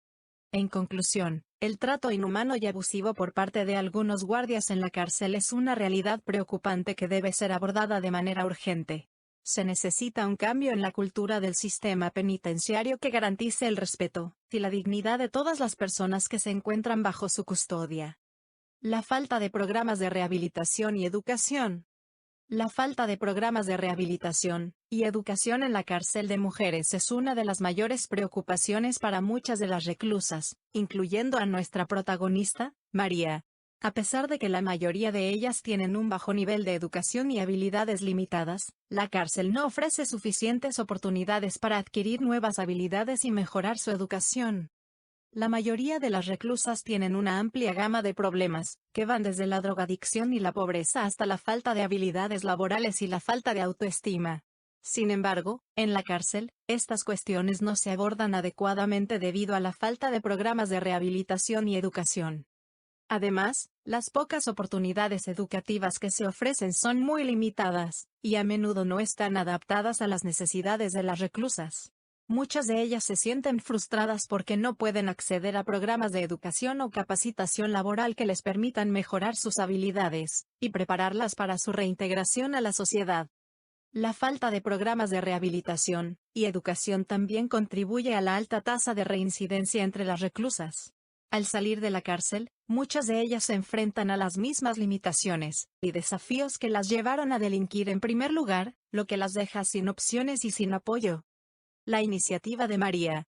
A: En conclusión, el trato inhumano y abusivo por parte de algunos guardias en la cárcel es una realidad preocupante que debe ser abordada de manera urgente. Se necesita un cambio en la cultura del sistema penitenciario que garantice el respeto y la dignidad de todas las personas que se encuentran bajo su custodia. La falta de programas de rehabilitación y educación. La falta de programas de rehabilitación y educación en la cárcel de mujeres es una de las mayores preocupaciones para muchas de las reclusas, incluyendo a nuestra protagonista, María. A pesar de que la mayoría de ellas tienen un bajo nivel de educación y habilidades limitadas, la cárcel no ofrece suficientes oportunidades para adquirir nuevas habilidades y mejorar su educación. La mayoría de las reclusas tienen una amplia gama de problemas, que van desde la drogadicción y la pobreza hasta la falta de habilidades laborales y la falta de autoestima. Sin embargo, en la cárcel, estas cuestiones no se abordan adecuadamente debido a la falta de programas de rehabilitación y educación. Además, las pocas oportunidades educativas que se ofrecen son muy limitadas, y a menudo no están adaptadas a las necesidades de las reclusas. Muchas de ellas se sienten frustradas porque no pueden acceder a programas de educación o capacitación laboral que les permitan mejorar sus habilidades, y prepararlas para su reintegración a la sociedad. La falta de programas de rehabilitación y educación también contribuye a la alta tasa de reincidencia entre las reclusas. Al salir de la cárcel, muchas de ellas se enfrentan a las mismas limitaciones y desafíos que las llevaron a delinquir en primer lugar, lo que las deja sin opciones y sin apoyo. La iniciativa de María.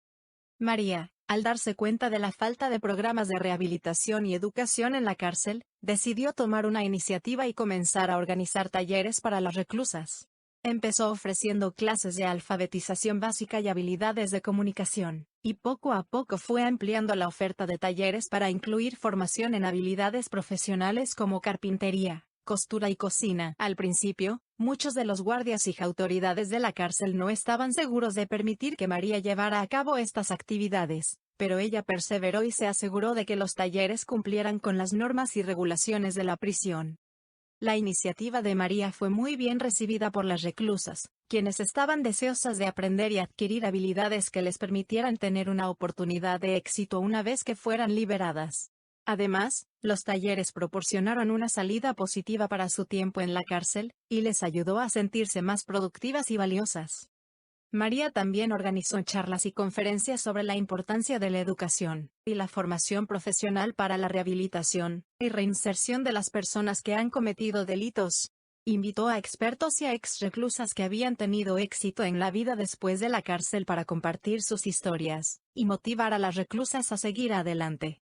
A: María, al darse cuenta de la falta de programas de rehabilitación y educación en la cárcel, decidió tomar una iniciativa y comenzar a organizar talleres para las reclusas. Empezó ofreciendo clases de alfabetización básica y habilidades de comunicación, y poco a poco fue ampliando la oferta de talleres para incluir formación en habilidades profesionales como carpintería, costura y cocina. Al principio, muchos de los guardias y autoridades de la cárcel no estaban seguros de permitir que María llevara a cabo estas actividades, pero ella perseveró y se aseguró de que los talleres cumplieran con las normas y regulaciones de la prisión. La iniciativa de María fue muy bien recibida por las reclusas, quienes estaban deseosas de aprender y adquirir habilidades que les permitieran tener una oportunidad de éxito una vez que fueran liberadas. Además, los talleres proporcionaron una salida positiva para su tiempo en la cárcel, y les ayudó a sentirse más productivas y valiosas. María también organizó charlas y conferencias sobre la importancia de la educación y la formación profesional para la rehabilitación y reinserción de las personas que han cometido delitos. Invitó a expertos y a ex-reclusas que habían tenido éxito en la vida después de la cárcel para compartir sus historias y motivar a las reclusas a seguir adelante.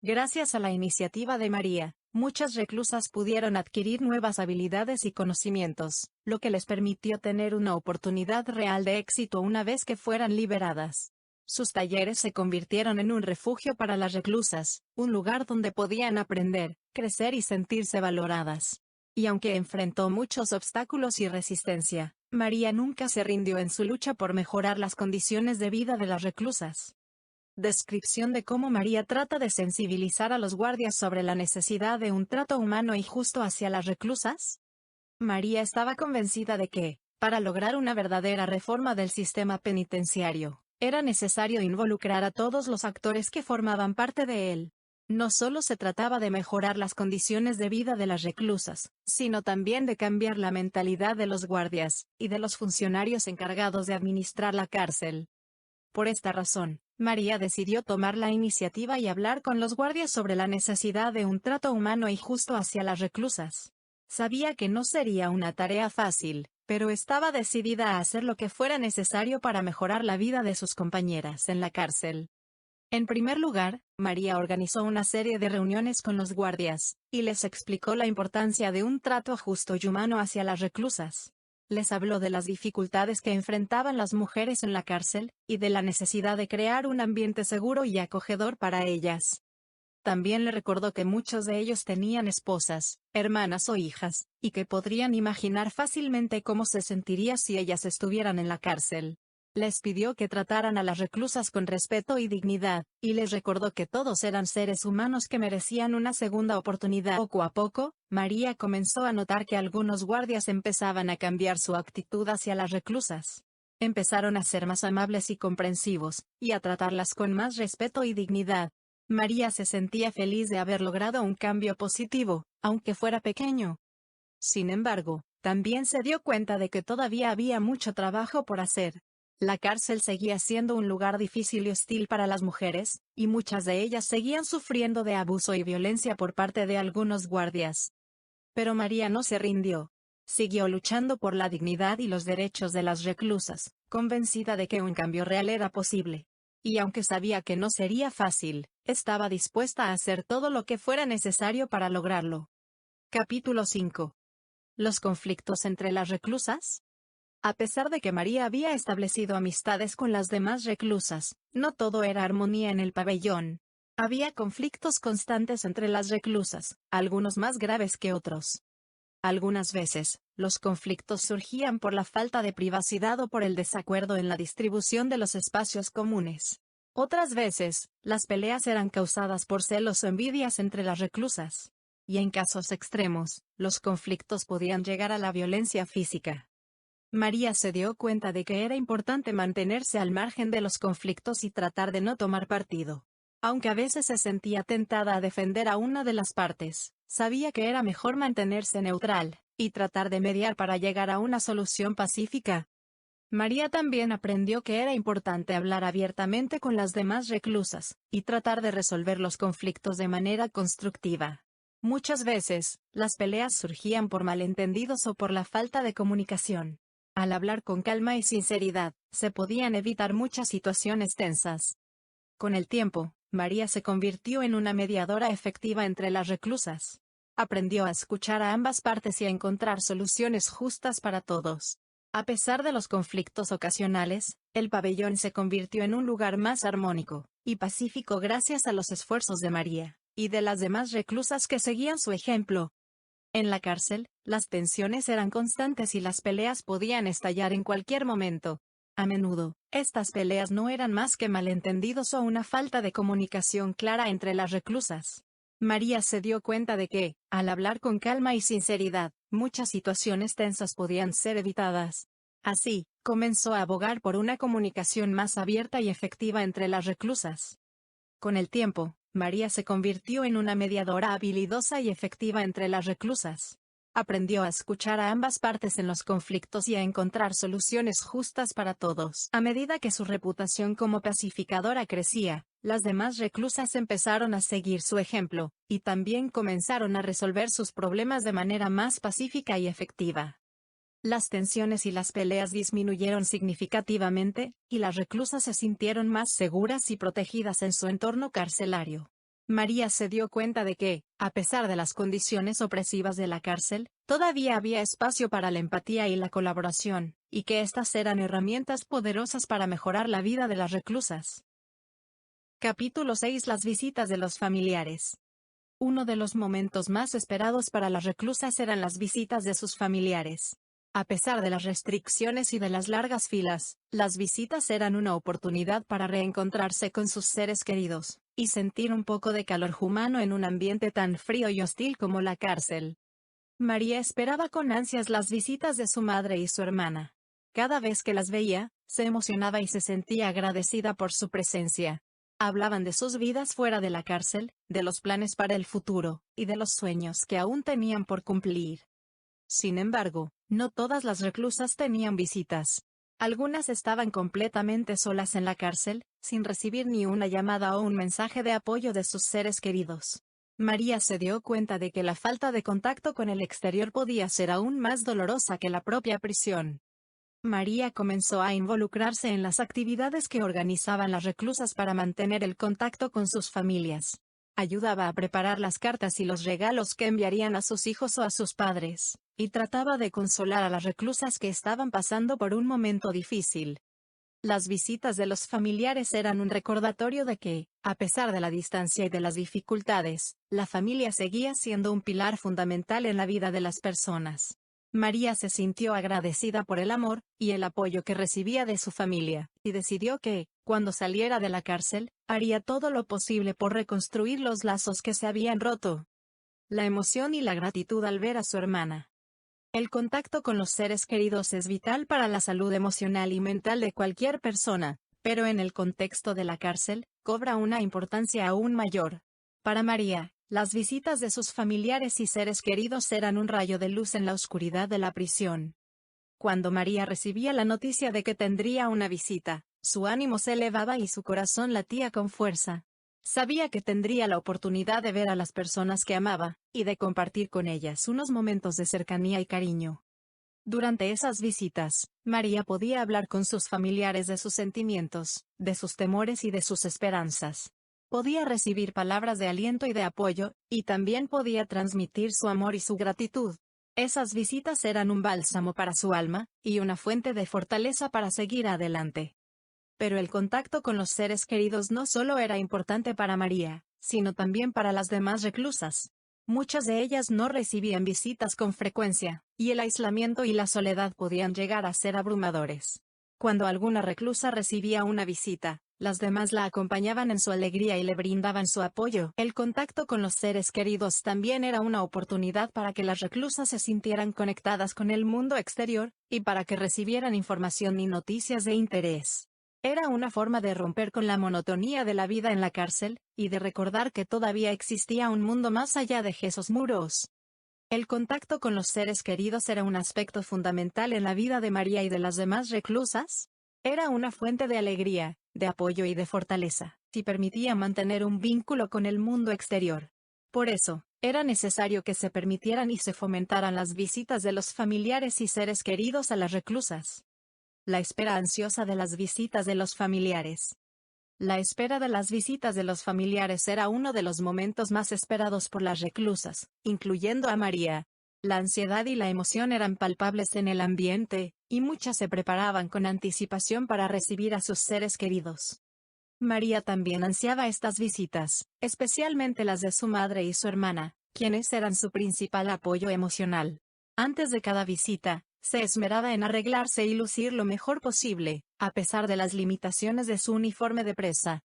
A: Gracias a la iniciativa de María, muchas reclusas pudieron adquirir nuevas habilidades y conocimientos, lo que les permitió tener una oportunidad real de éxito una vez que fueran liberadas. Sus talleres se convirtieron en un refugio para las reclusas, un lugar donde podían aprender, crecer y sentirse valoradas. Y aunque enfrentó muchos obstáculos y resistencia, María nunca se rindió en su lucha por mejorar las condiciones de vida de las reclusas. Descripción de cómo María trata de sensibilizar a los guardias sobre la necesidad de un trato humano y justo hacia las reclusas. María estaba convencida de que, para lograr una verdadera reforma del sistema penitenciario, era necesario involucrar a todos los actores que formaban parte de él. No solo se trataba de mejorar las condiciones de vida de las reclusas, sino también de cambiar la mentalidad de los guardias y de los funcionarios encargados de administrar la cárcel. Por esta razón, María decidió tomar la iniciativa y hablar con los guardias sobre la necesidad de un trato humano y justo hacia las reclusas. Sabía que no sería una tarea fácil, pero estaba decidida a hacer lo que fuera necesario para mejorar la vida de sus compañeras en la cárcel. En primer lugar, María organizó una serie de reuniones con los guardias, y les explicó la importancia de un trato justo y humano hacia las reclusas. Les habló de las dificultades que enfrentaban las mujeres en la cárcel, y de la necesidad de crear un ambiente seguro y acogedor para ellas. También le recordó que muchos de ellos tenían esposas, hermanas o hijas, y que podrían imaginar fácilmente cómo se sentiría si ellas estuvieran en la cárcel. Les pidió que trataran a las reclusas con respeto y dignidad, y les recordó que todos eran seres humanos que merecían una segunda oportunidad. Poco a poco, María comenzó a notar que algunos guardias empezaban a cambiar su actitud hacia las reclusas. Empezaron a ser más amables y comprensivos, y a tratarlas con más respeto y dignidad. María se sentía feliz de haber logrado un cambio positivo, aunque fuera pequeño. Sin embargo, también se dio cuenta de que todavía había mucho trabajo por hacer. La cárcel seguía siendo un lugar difícil y hostil para las mujeres, y muchas de ellas seguían sufriendo de abuso y violencia por parte de algunos guardias. Pero María no se rindió. Siguió luchando por la dignidad y los derechos de las reclusas, convencida de que un cambio real era posible. Y aunque sabía que no sería fácil, estaba dispuesta a hacer todo lo que fuera necesario para lograrlo. Capítulo 5. ¿Los conflictos entre las reclusas? A pesar de que María había establecido amistades con las demás reclusas, no todo era armonía en el pabellón. Había conflictos constantes entre las reclusas, algunos más graves que otros. Algunas veces, los conflictos surgían por la falta de privacidad o por el desacuerdo en la distribución de los espacios comunes. Otras veces, las peleas eran causadas por celos o envidias entre las reclusas. Y en casos extremos, los conflictos podían llegar a la violencia física. María se dio cuenta de que era importante mantenerse al margen de los conflictos y tratar de no tomar partido. Aunque a veces se sentía tentada a defender a una de las partes, sabía que era mejor mantenerse neutral, y tratar de mediar para llegar a una solución pacífica. María también aprendió que era importante hablar abiertamente con las demás reclusas, y tratar de resolver los conflictos de manera constructiva. Muchas veces, las peleas surgían por malentendidos o por la falta de comunicación. Al hablar con calma y sinceridad, se podían evitar muchas situaciones tensas. Con el tiempo, María se convirtió en una mediadora efectiva entre las reclusas. Aprendió a escuchar a ambas partes y a encontrar soluciones justas para todos. A pesar de los conflictos ocasionales, el pabellón se convirtió en un lugar más armónico y pacífico gracias a los esfuerzos de María y de las demás reclusas que seguían su ejemplo. En la cárcel, las tensiones eran constantes y las peleas podían estallar en cualquier momento. A menudo, estas peleas no eran más que malentendidos o una falta de comunicación clara entre las reclusas. María se dio cuenta de que, al hablar con calma y sinceridad, muchas situaciones tensas podían ser evitadas. Así, comenzó a abogar por una comunicación más abierta y efectiva entre las reclusas. Con el tiempo, María se convirtió en una mediadora habilidosa y efectiva entre las reclusas. Aprendió a escuchar a ambas partes en los conflictos y a encontrar soluciones justas para todos. A medida que su reputación como pacificadora crecía, las demás reclusas empezaron a seguir su ejemplo, y también comenzaron a resolver sus problemas de manera más pacífica y efectiva. Las tensiones y las peleas disminuyeron significativamente, y las reclusas se sintieron más seguras y protegidas en su entorno carcelario. María se dio cuenta de que, a pesar de las condiciones opresivas de la cárcel, todavía había espacio para la empatía y la colaboración, y que estas eran herramientas poderosas para mejorar la vida de las reclusas. Capítulo 6. Las visitas de los familiares. Uno de los momentos más esperados para las reclusas eran las visitas de sus familiares. A pesar de las restricciones y de las largas filas, las visitas eran una oportunidad para reencontrarse con sus seres queridos, y sentir un poco de calor humano en un ambiente tan frío y hostil como la cárcel. María esperaba con ansias las visitas de su madre y su hermana. Cada vez que las veía, se emocionaba y se sentía agradecida por su presencia. Hablaban de sus vidas fuera de la cárcel, de los planes para el futuro, y de los sueños que aún tenían por cumplir. Sin embargo, no todas las reclusas tenían visitas. Algunas estaban completamente solas en la cárcel, sin recibir ni una llamada o un mensaje de apoyo de sus seres queridos. María se dio cuenta de que la falta de contacto con el exterior podía ser aún más dolorosa que la propia prisión. María comenzó a involucrarse en las actividades que organizaban las reclusas para mantener el contacto con sus familias. Ayudaba a preparar las cartas y los regalos que enviarían a sus hijos o a sus padres, y trataba de consolar a las reclusas que estaban pasando por un momento difícil. Las visitas de los familiares eran un recordatorio de que, a pesar de la distancia y de las dificultades, la familia seguía siendo un pilar fundamental en la vida de las personas. María se sintió agradecida por el amor y el apoyo que recibía de su familia, y decidió que, cuando saliera de la cárcel, haría todo lo posible por reconstruir los lazos que se habían roto. La emoción y la gratitud al ver a su hermana. El contacto con los seres queridos es vital para la salud emocional y mental de cualquier persona, pero en el contexto de la cárcel, cobra una importancia aún mayor. Para María, las visitas de sus familiares y seres queridos eran un rayo de luz en la oscuridad de la prisión. Cuando María recibía la noticia de que tendría una visita, su ánimo se elevaba y su corazón latía con fuerza. Sabía que tendría la oportunidad de ver a las personas que amaba, y de compartir con ellas unos momentos de cercanía y cariño. Durante esas visitas, María podía hablar con sus familiares de sus sentimientos, de sus temores y de sus esperanzas. Podía recibir palabras de aliento y de apoyo, y también podía transmitir su amor y su gratitud. Esas visitas eran un bálsamo para su alma, y una fuente de fortaleza para seguir adelante. Pero el contacto con los seres queridos no solo era importante para María, sino también para las demás reclusas. Muchas de ellas no recibían visitas con frecuencia, y el aislamiento y la soledad podían llegar a ser abrumadores. Cuando alguna reclusa recibía una visita, las demás la acompañaban en su alegría y le brindaban su apoyo. El contacto con los seres queridos también era una oportunidad para que las reclusas se sintieran conectadas con el mundo exterior, y para que recibieran información y noticias de interés. Era una forma de romper con la monotonía de la vida en la cárcel, y de recordar que todavía existía un mundo más allá de esos muros. El contacto con los seres queridos era un aspecto fundamental en la vida de María y de las demás reclusas. Era una fuente de alegría, de apoyo y de fortaleza, y permitía mantener un vínculo con el mundo exterior. Por eso, era necesario que se permitieran y se fomentaran las visitas de los familiares y seres queridos a las reclusas. La espera ansiosa de las visitas de los familiares. La espera de las visitas de los familiares era uno de los momentos más esperados por las reclusas, incluyendo a María. La ansiedad y la emoción eran palpables en el ambiente, y muchas se preparaban con anticipación para recibir a sus seres queridos. María también ansiaba estas visitas, especialmente las de su madre y su hermana, quienes eran su principal apoyo emocional. Antes de cada visita, se esmeraba en arreglarse y lucir lo mejor posible, a pesar de las limitaciones de su uniforme de presa.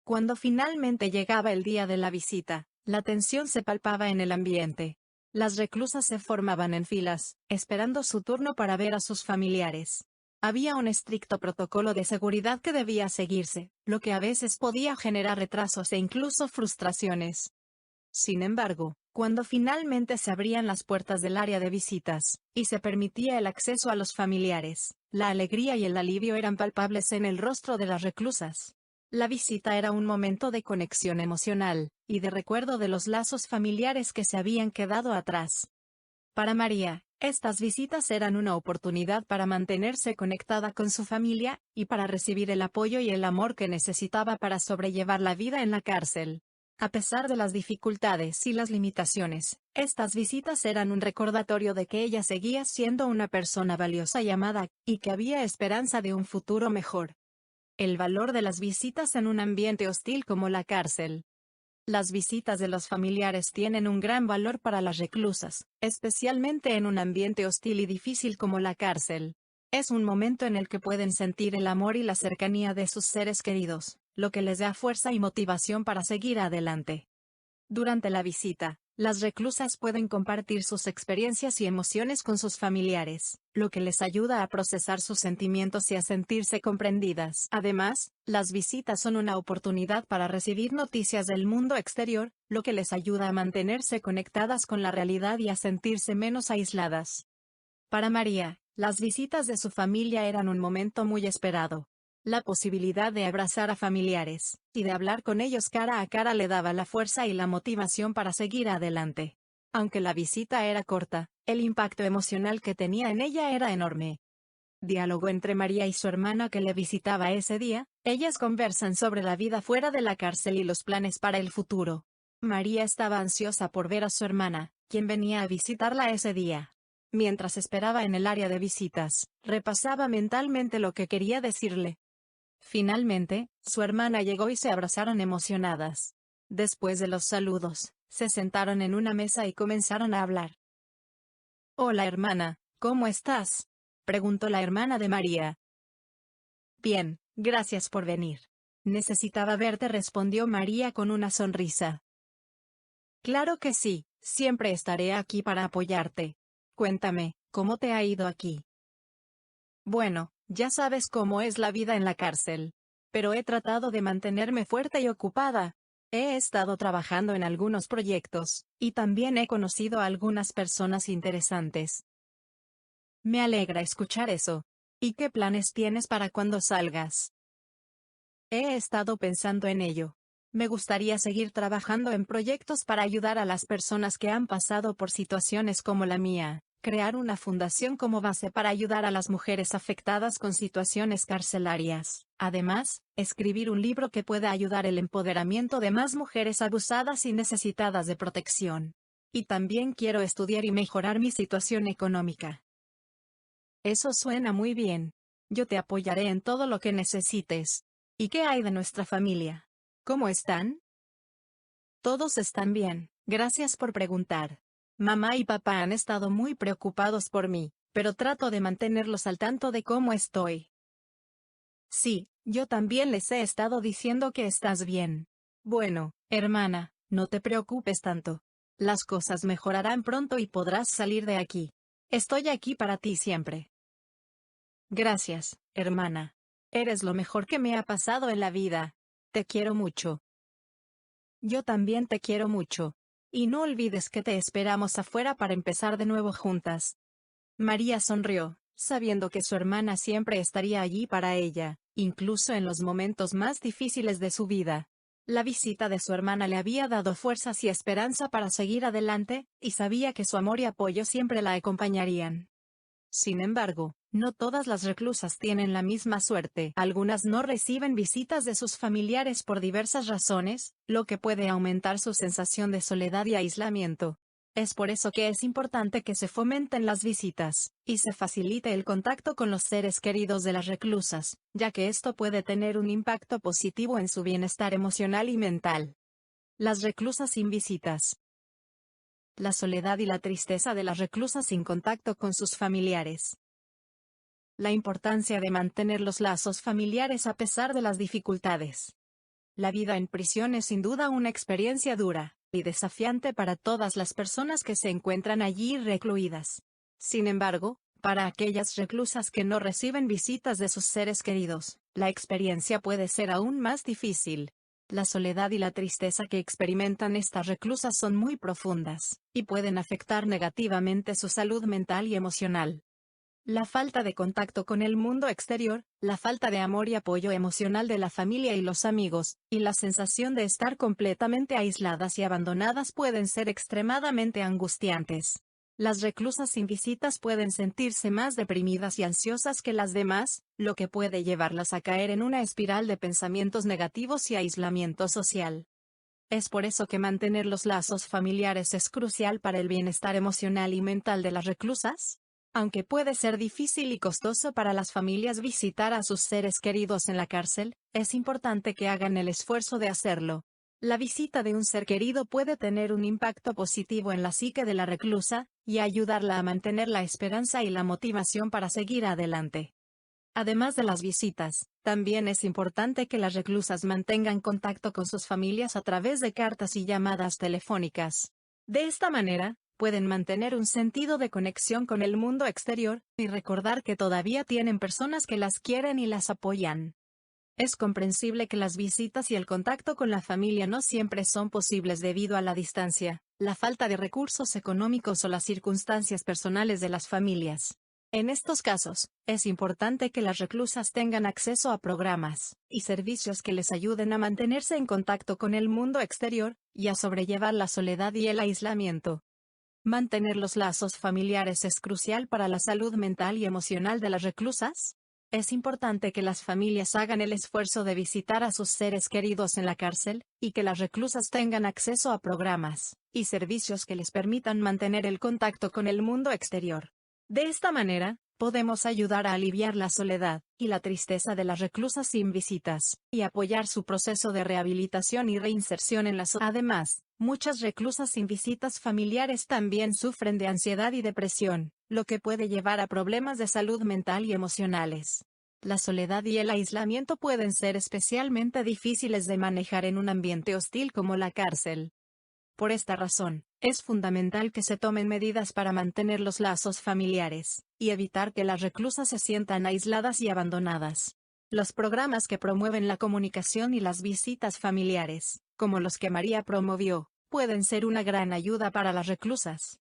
A: Cuando finalmente llegaba el día de la visita, la tensión se palpaba en el ambiente. Las reclusas se formaban en filas, esperando su turno para ver a sus familiares. Había un estricto protocolo de seguridad que debía seguirse, lo que a veces podía generar retrasos e incluso frustraciones. Sin embargo, cuando finalmente se abrían las puertas del área de visitas, y se permitía el acceso a los familiares, la alegría y el alivio eran palpables en el rostro de las reclusas. La visita era un momento de conexión emocional, y de recuerdo de los lazos familiares que se habían quedado atrás. Para María, estas visitas eran una oportunidad para mantenerse conectada con su familia, y para recibir el apoyo y el amor que necesitaba para sobrellevar la vida en la cárcel. A pesar de las dificultades y las limitaciones, estas visitas eran un recordatorio de que ella seguía siendo una persona valiosa y amada, y que había esperanza de un futuro mejor. El valor de las visitas en un ambiente hostil como la cárcel. Las visitas de los familiares tienen un gran valor para las reclusas, especialmente en un ambiente hostil y difícil como la cárcel. Es un momento en el que pueden sentir el amor y la cercanía de sus seres queridos, lo que les da fuerza y motivación para seguir adelante. Durante la visita, las reclusas pueden compartir sus experiencias y emociones con sus familiares, lo que les ayuda a procesar sus sentimientos y a sentirse comprendidas. Además, las visitas son una oportunidad para recibir noticias del mundo exterior, lo que les ayuda a mantenerse conectadas con la realidad y a sentirse menos aisladas. Para María, las visitas de su familia eran un momento muy esperado. La posibilidad de abrazar a familiares, y de hablar con ellos cara a cara le daba la fuerza y la motivación para seguir adelante. Aunque la visita era corta, el impacto emocional que tenía en ella era enorme. Diálogo entre María y su hermana que le visitaba ese día, ellas conversan sobre la vida fuera de la cárcel y los planes para el futuro. María estaba ansiosa por ver a su hermana, quien venía a visitarla ese día. Mientras esperaba en el área de visitas, repasaba mentalmente lo que quería decirle. Finalmente, su hermana llegó y se abrazaron emocionadas. Después de los saludos, se sentaron en una mesa y comenzaron a hablar. «Hola hermana, ¿cómo estás?», preguntó la hermana de María. «Bien, gracias por venir. Necesitaba verte», respondió María con una sonrisa. «Claro que sí, siempre estaré aquí para apoyarte. Cuéntame, ¿cómo te ha ido aquí?». «Bueno, ya sabes cómo es la vida en la cárcel. Pero he tratado de mantenerme fuerte y ocupada. He estado trabajando en algunos proyectos, y también he conocido a algunas personas interesantes». «Me alegra escuchar eso. ¿Y qué planes tienes para cuando salgas?». «He estado pensando en ello. Me gustaría seguir trabajando en proyectos para ayudar a las personas que han pasado por situaciones como la mía. Crear una fundación como base para ayudar a las mujeres afectadas con situaciones carcelarias. Además, escribir un libro que pueda ayudar el empoderamiento de más mujeres abusadas y necesitadas de protección. Y también quiero estudiar y mejorar mi situación económica». «Eso suena muy bien. Yo te apoyaré en todo lo que necesites. ¿Y qué hay de nuestra familia? ¿Cómo están?». «Todos están bien, gracias por preguntar. Mamá y papá han estado muy preocupados por mí, pero trato de mantenerlos al tanto de cómo estoy». «Sí, Yo también les he estado diciendo que estás bien. Bueno, hermana, no te preocupes tanto. Las cosas mejorarán pronto y podrás salir de aquí. Estoy aquí para ti siempre. Gracias, hermana. Eres lo mejor que me ha pasado en la vida. Te quiero mucho. Yo también te quiero mucho. Y no olvides que te esperamos afuera para empezar de nuevo juntas. María sonrió, sabiendo que su hermana siempre estaría allí para ella, incluso en los momentos más difíciles de su vida. La visita de su hermana le había dado fuerzas y esperanza para seguir adelante, y sabía que su amor y apoyo siempre la acompañarían. Sin embargo, no todas las reclusas tienen la misma suerte. Algunas no reciben visitas de sus familiares por diversas razones, lo que puede aumentar su sensación de soledad y aislamiento. Es por eso que es importante que se fomenten las visitas, y se facilite el contacto con los seres queridos de las reclusas, ya que esto puede tener un impacto positivo en su bienestar emocional y mental. Las reclusas sin visitas. La soledad y la tristeza de las reclusas sin contacto con sus familiares. La importancia de mantener los lazos familiares a pesar de las dificultades. La vida en prisión es sin duda una experiencia dura y desafiante para todas las personas que se encuentran allí recluidas. Sin embargo, para aquellas reclusas que no reciben visitas de sus seres queridos, la experiencia puede ser aún más difícil. La soledad y la tristeza que experimentan estas reclusas son muy profundas, y pueden afectar negativamente su salud mental y emocional. La falta de contacto con el mundo exterior, la falta de amor y apoyo emocional de la familia y los amigos, y la sensación de estar completamente aisladas y abandonadas pueden ser extremadamente angustiantes. Las reclusas sin visitas pueden sentirse más deprimidas y ansiosas que las demás, lo que puede llevarlas a caer en una espiral de pensamientos negativos y aislamiento social. Es por eso que mantener los lazos familiares es crucial para el bienestar emocional y mental de las reclusas. Aunque puede ser difícil y costoso para las familias visitar a sus seres queridos en la cárcel, es importante que hagan el esfuerzo de hacerlo. La visita de un ser querido puede tener un impacto positivo en la psique de la reclusa, y ayudarla a mantener la esperanza y la motivación para seguir adelante. Además de las visitas, también es importante que las reclusas mantengan contacto con sus familias a través de cartas y llamadas telefónicas. De esta manera, pueden mantener un sentido de conexión con el mundo exterior, y recordar que todavía tienen personas que las quieren y las apoyan. Es comprensible que las visitas y el contacto con la familia no siempre son posibles debido a la distancia, la falta de recursos económicos o las circunstancias personales de las familias. En estos casos, es importante que las reclusas tengan acceso a programas y servicios que les ayuden a mantenerse en contacto con el mundo exterior, y a sobrellevar la soledad y el aislamiento. Mantener los lazos familiares es crucial para la salud mental y emocional de las reclusas. Es importante que las familias hagan el esfuerzo de visitar a sus seres queridos en la cárcel, y que las reclusas tengan acceso a programas y servicios que les permitan mantener el contacto con el mundo exterior. De esta manera, podemos ayudar a aliviar la soledad y la tristeza de las reclusas sin visitas, y apoyar su proceso de rehabilitación y reinserción en la sociedad. Además, muchas reclusas sin visitas familiares también sufren de ansiedad y depresión, lo que puede llevar a problemas de salud mental y emocionales. La soledad y el aislamiento pueden ser especialmente difíciles de manejar en un ambiente hostil como la cárcel. Por esta razón, es fundamental que se tomen medidas para mantener los lazos familiares, y evitar que las reclusas se sientan aisladas y abandonadas. Los programas que promueven la comunicación y las visitas familiares, como los que María promovió, pueden ser una gran ayuda para las reclusas.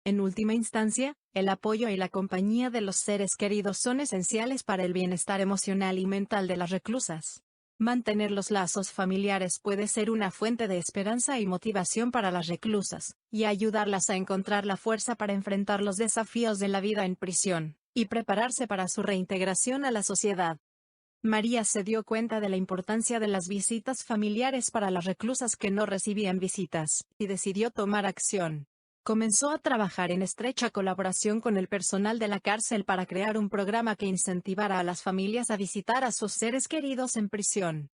A: En última instancia, el apoyo y la compañía de los seres queridos son esenciales para el bienestar emocional y mental de las reclusas. Mantener los lazos familiares puede ser una fuente de esperanza y motivación para las reclusas, y ayudarlas a encontrar la fuerza para enfrentar los desafíos de la vida en prisión, y prepararse para su reintegración a la sociedad. María se dio cuenta de la importancia de las visitas familiares para las reclusas que no recibían visitas, y decidió tomar acción. Comenzó a trabajar en estrecha colaboración con el personal de la cárcel para crear un programa que incentivara a las familias a visitar a sus seres queridos en prisión.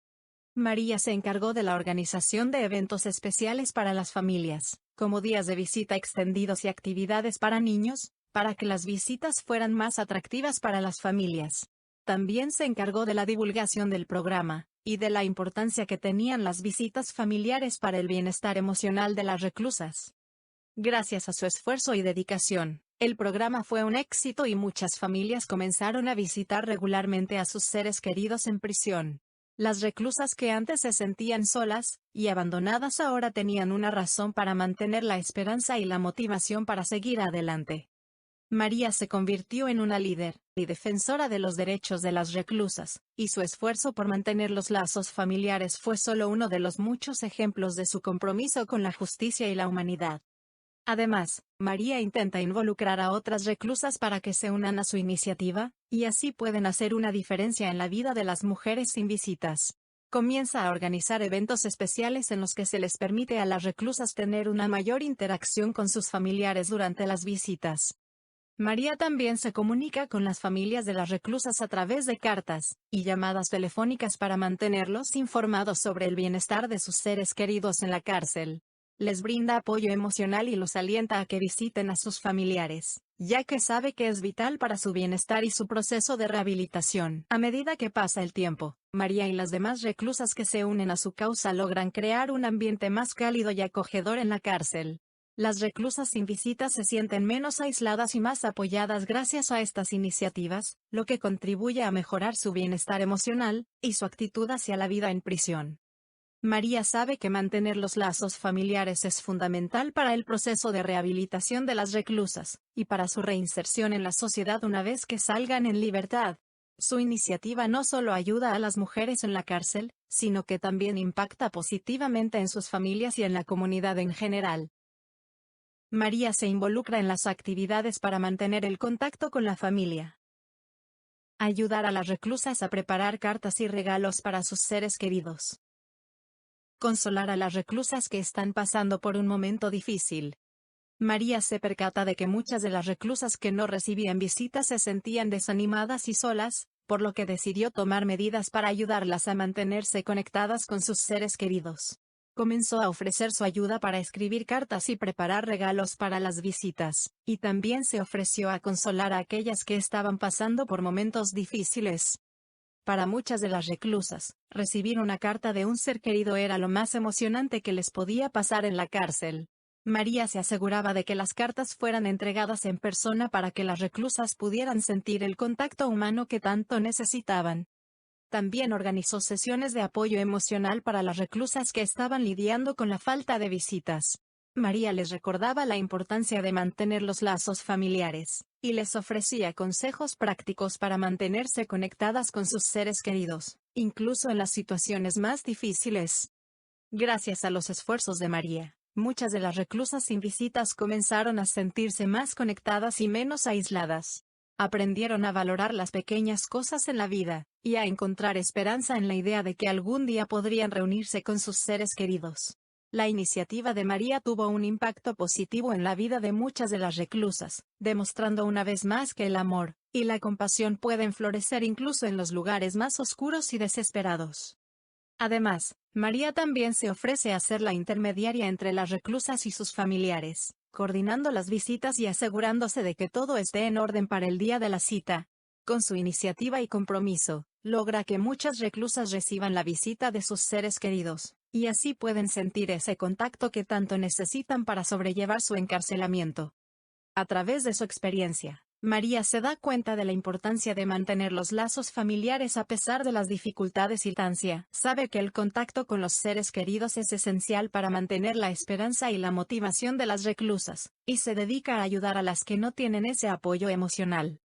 A: María se encargó de la organización de eventos especiales para las familias, como días de visita extendidos y actividades para niños, para que las visitas fueran más atractivas para las familias. también se encargó de la divulgación del programa, y de la importancia que tenían las visitas familiares para el bienestar emocional de las reclusas. Gracias a su esfuerzo y dedicación, el programa fue un éxito y muchas familias comenzaron a visitar regularmente a sus seres queridos en prisión. Las reclusas que antes se sentían solas y abandonadas ahora tenían una razón para mantener la esperanza y la motivación para seguir adelante. María se convirtió en una líder y defensora de los derechos de las reclusas, y su esfuerzo por mantener los lazos familiares fue solo uno de los muchos ejemplos de su compromiso con la justicia y la humanidad. Además, María intenta involucrar a otras reclusas para que se unan a su iniciativa, y así pueden hacer una diferencia en la vida de las mujeres sin visitas. Comienza a organizar eventos especiales en los que se les permite a las reclusas tener una mayor interacción con sus familiares durante las visitas. María también se comunica con las familias de las reclusas a través de cartas y llamadas telefónicas para mantenerlos informados sobre el bienestar de sus seres queridos en la cárcel. Les brinda apoyo emocional y los alienta a que visiten a sus familiares, ya que sabe que es vital para su bienestar y su proceso de rehabilitación. A medida que pasa el tiempo, María y las demás reclusas que se unen a su causa logran crear un ambiente más cálido y acogedor en la cárcel. Las reclusas sin visitas se sienten menos aisladas y más apoyadas gracias a estas iniciativas, lo que contribuye a mejorar su bienestar emocional y su actitud hacia la vida en prisión. María sabe que mantener los lazos familiares es fundamental para el proceso de rehabilitación de las reclusas, y para su reinserción en la sociedad una vez que salgan en libertad. Su iniciativa no solo ayuda a las mujeres en la cárcel, sino que también impacta positivamente en sus familias y en la comunidad en general. María se involucra en las actividades para mantener el contacto con la familia. Ayudar a las reclusas a preparar cartas y regalos para sus seres queridos. Consolar a las reclusas que están pasando por un momento difícil. María se percata de que muchas de las reclusas que no recibían visitas se sentían desanimadas y solas, por lo que decidió tomar medidas para ayudarlas a mantenerse conectadas con sus seres queridos. Comenzó a ofrecer su ayuda para escribir cartas y preparar regalos para las visitas, y también se ofreció a consolar a aquellas que estaban pasando por momentos difíciles. Para muchas de las reclusas, recibir una carta de un ser querido era lo más emocionante que les podía pasar en la cárcel. María se aseguraba de que las cartas fueran entregadas en persona para que las reclusas pudieran sentir el contacto humano que tanto necesitaban. También organizó sesiones de apoyo emocional para las reclusas que estaban lidiando con la falta de visitas. María les recordaba la importancia de mantener los lazos familiares, y les ofrecía consejos prácticos para mantenerse conectadas con sus seres queridos, incluso en las situaciones más difíciles. Gracias a los esfuerzos de María, muchas de las reclusas sin visitas comenzaron a sentirse más conectadas y menos aisladas. Aprendieron a valorar las pequeñas cosas en la vida, y a encontrar esperanza en la idea de que algún día podrían reunirse con sus seres queridos. La iniciativa de María tuvo un impacto positivo en la vida de muchas de las reclusas, demostrando una vez más que el amor y la compasión pueden florecer incluso en los lugares más oscuros y desesperados. Además, María también se ofrece a ser la intermediaria entre las reclusas y sus familiares, coordinando las visitas y asegurándose de que todo esté en orden para el día de la cita. Con su iniciativa y compromiso, logra que muchas reclusas reciban la visita de sus seres queridos, y así pueden sentir ese contacto que tanto necesitan para sobrellevar su encarcelamiento. A través de su experiencia, María se da cuenta de la importancia de mantener los lazos familiares a pesar de las dificultades y ansia. Sabe que el contacto con los seres queridos es esencial para mantener la esperanza y la motivación de las reclusas, y se dedica a ayudar a las que no tienen ese apoyo emocional.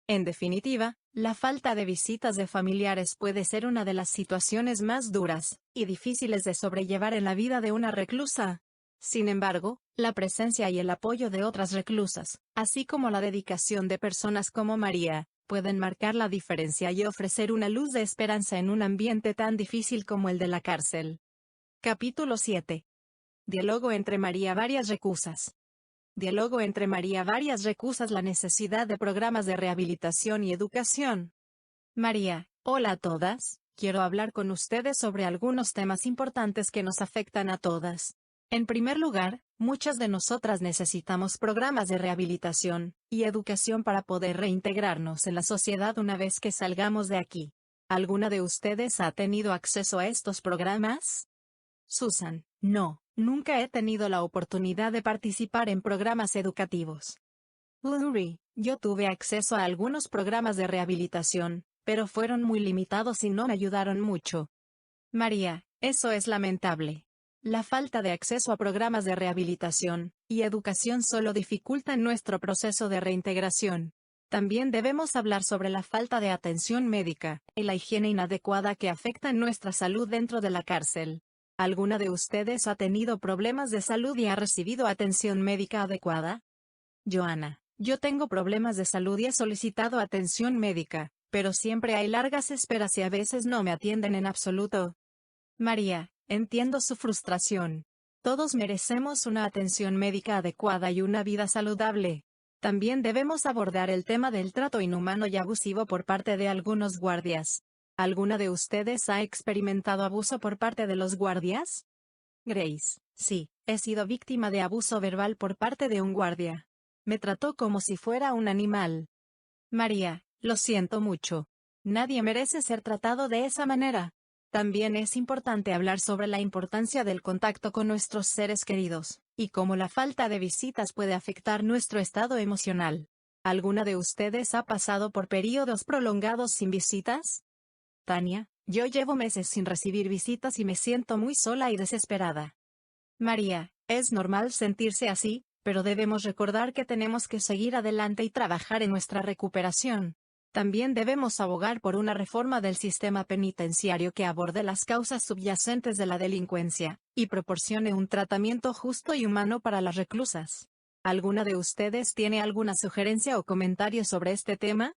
A: En definitiva, la falta de visitas de familiares puede ser una de las situaciones más duras y difíciles de sobrellevar en la vida de una reclusa. Sin embargo, la presencia y el apoyo de otras reclusas, así como la dedicación de personas como María, pueden marcar la diferencia y ofrecer una luz de esperanza en un ambiente tan difícil como el de la cárcel. Capítulo 7. Diálogo entre María y varias reclusas. Diálogo entre María y varias reclusas. La necesidad de programas de rehabilitación y educación. María: hola a todas, quiero hablar con ustedes sobre algunos temas importantes que nos afectan a todas. En primer lugar, Muchas de nosotras necesitamos programas de rehabilitación y educación para poder reintegrarnos en la sociedad una vez que salgamos de aquí. ¿Alguna de ustedes ha tenido acceso a estos programas? Susan: no, nunca he tenido la oportunidad de participar en programas educativos. Lurie: yo tuve acceso a algunos programas de rehabilitación, pero fueron muy limitados y no me ayudaron mucho. María: eso es lamentable. La falta de acceso a programas de rehabilitación y educación solo dificulta nuestro proceso de reintegración. También debemos hablar sobre la falta de atención médica y la higiene inadecuada que afectan nuestra salud dentro de la cárcel. ¿Alguna de ustedes ha tenido problemas de salud y ha recibido atención médica adecuada? Joanna: yo tengo problemas de salud y he solicitado atención médica, pero siempre hay largas esperas y a veces no me atienden en absoluto. María: entiendo su frustración. Todos merecemos una atención médica adecuada y una vida saludable. También debemos abordar el tema del trato inhumano y abusivo por parte de algunos guardias. ¿Alguna de ustedes ha experimentado abuso por parte de los guardias? Grace: sí, he sido víctima de abuso verbal por parte de un guardia. Me trató como si fuera un animal. María: lo siento mucho. Nadie merece ser tratado de esa manera. También es importante hablar sobre la importancia del contacto con nuestros seres queridos, y cómo la falta de visitas puede afectar nuestro estado emocional. ¿Alguna de ustedes ha pasado por periodos prolongados sin visitas? Tania: yo llevo meses sin recibir visitas y me siento muy sola y desesperada. María: es normal sentirse así, pero debemos recordar que tenemos que seguir adelante y trabajar en nuestra recuperación. También debemos abogar por una reforma del sistema penitenciario que aborde las causas subyacentes de la delincuencia, y proporcione un tratamiento justo y humano para las reclusas. ¿Alguna de ustedes tiene alguna sugerencia o comentario sobre este tema?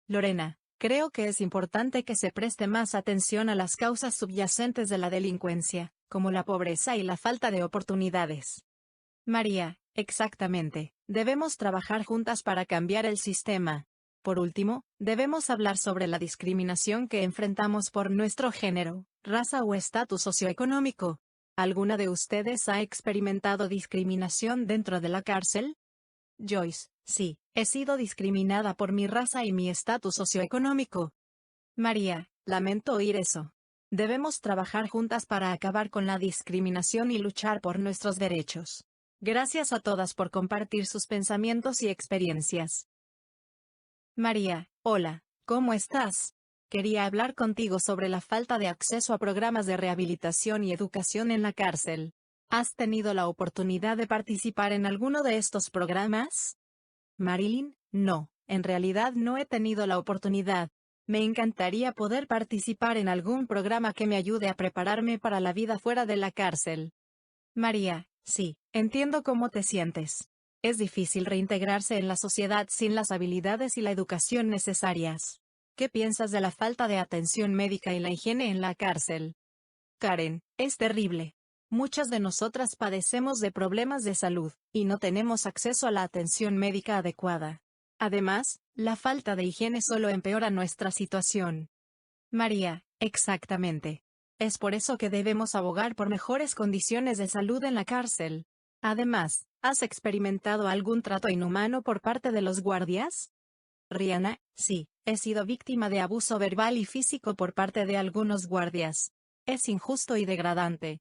A: Lorena: creo que es importante que se preste más atención a las causas subyacentes de la delincuencia, como la pobreza y la falta de oportunidades. María: exactamente, debemos trabajar juntas para cambiar el sistema. Por último, debemos hablar sobre la discriminación que enfrentamos por nuestro género, raza o estatus socioeconómico. ¿Alguna de ustedes ha experimentado discriminación dentro de la cárcel? Joyce: sí, he sido discriminada por mi raza y mi estatus socioeconómico. María: lamento oír eso. Debemos trabajar juntas para acabar con la discriminación y luchar por nuestros derechos. Gracias a todas por compartir sus pensamientos y experiencias. María: hola, ¿cómo estás? Quería hablar contigo sobre la falta de acceso a programas de rehabilitación y educación en la cárcel. ¿Has tenido la oportunidad de participar en alguno de estos programas? Marilyn: no, en realidad no he tenido la oportunidad. Me encantaría poder participar en algún programa que me ayude a prepararme para la vida fuera de la cárcel. María: sí, entiendo cómo te sientes. Es difícil reintegrarse en la sociedad sin las habilidades y la educación necesarias. ¿Qué piensas de la falta de atención médica y la higiene en la cárcel? Karen: es terrible. Muchas de nosotras padecemos de problemas de salud, y no tenemos acceso a la atención médica adecuada. Además, la falta de higiene solo empeora nuestra situación. María: exactamente. Es por eso que debemos abogar por mejores condiciones de salud en la cárcel. Además, ¿has experimentado algún trato inhumano por parte de los guardias? Rihanna: sí, he sido víctima de abuso verbal y físico por parte de algunos guardias. Es injusto y degradante.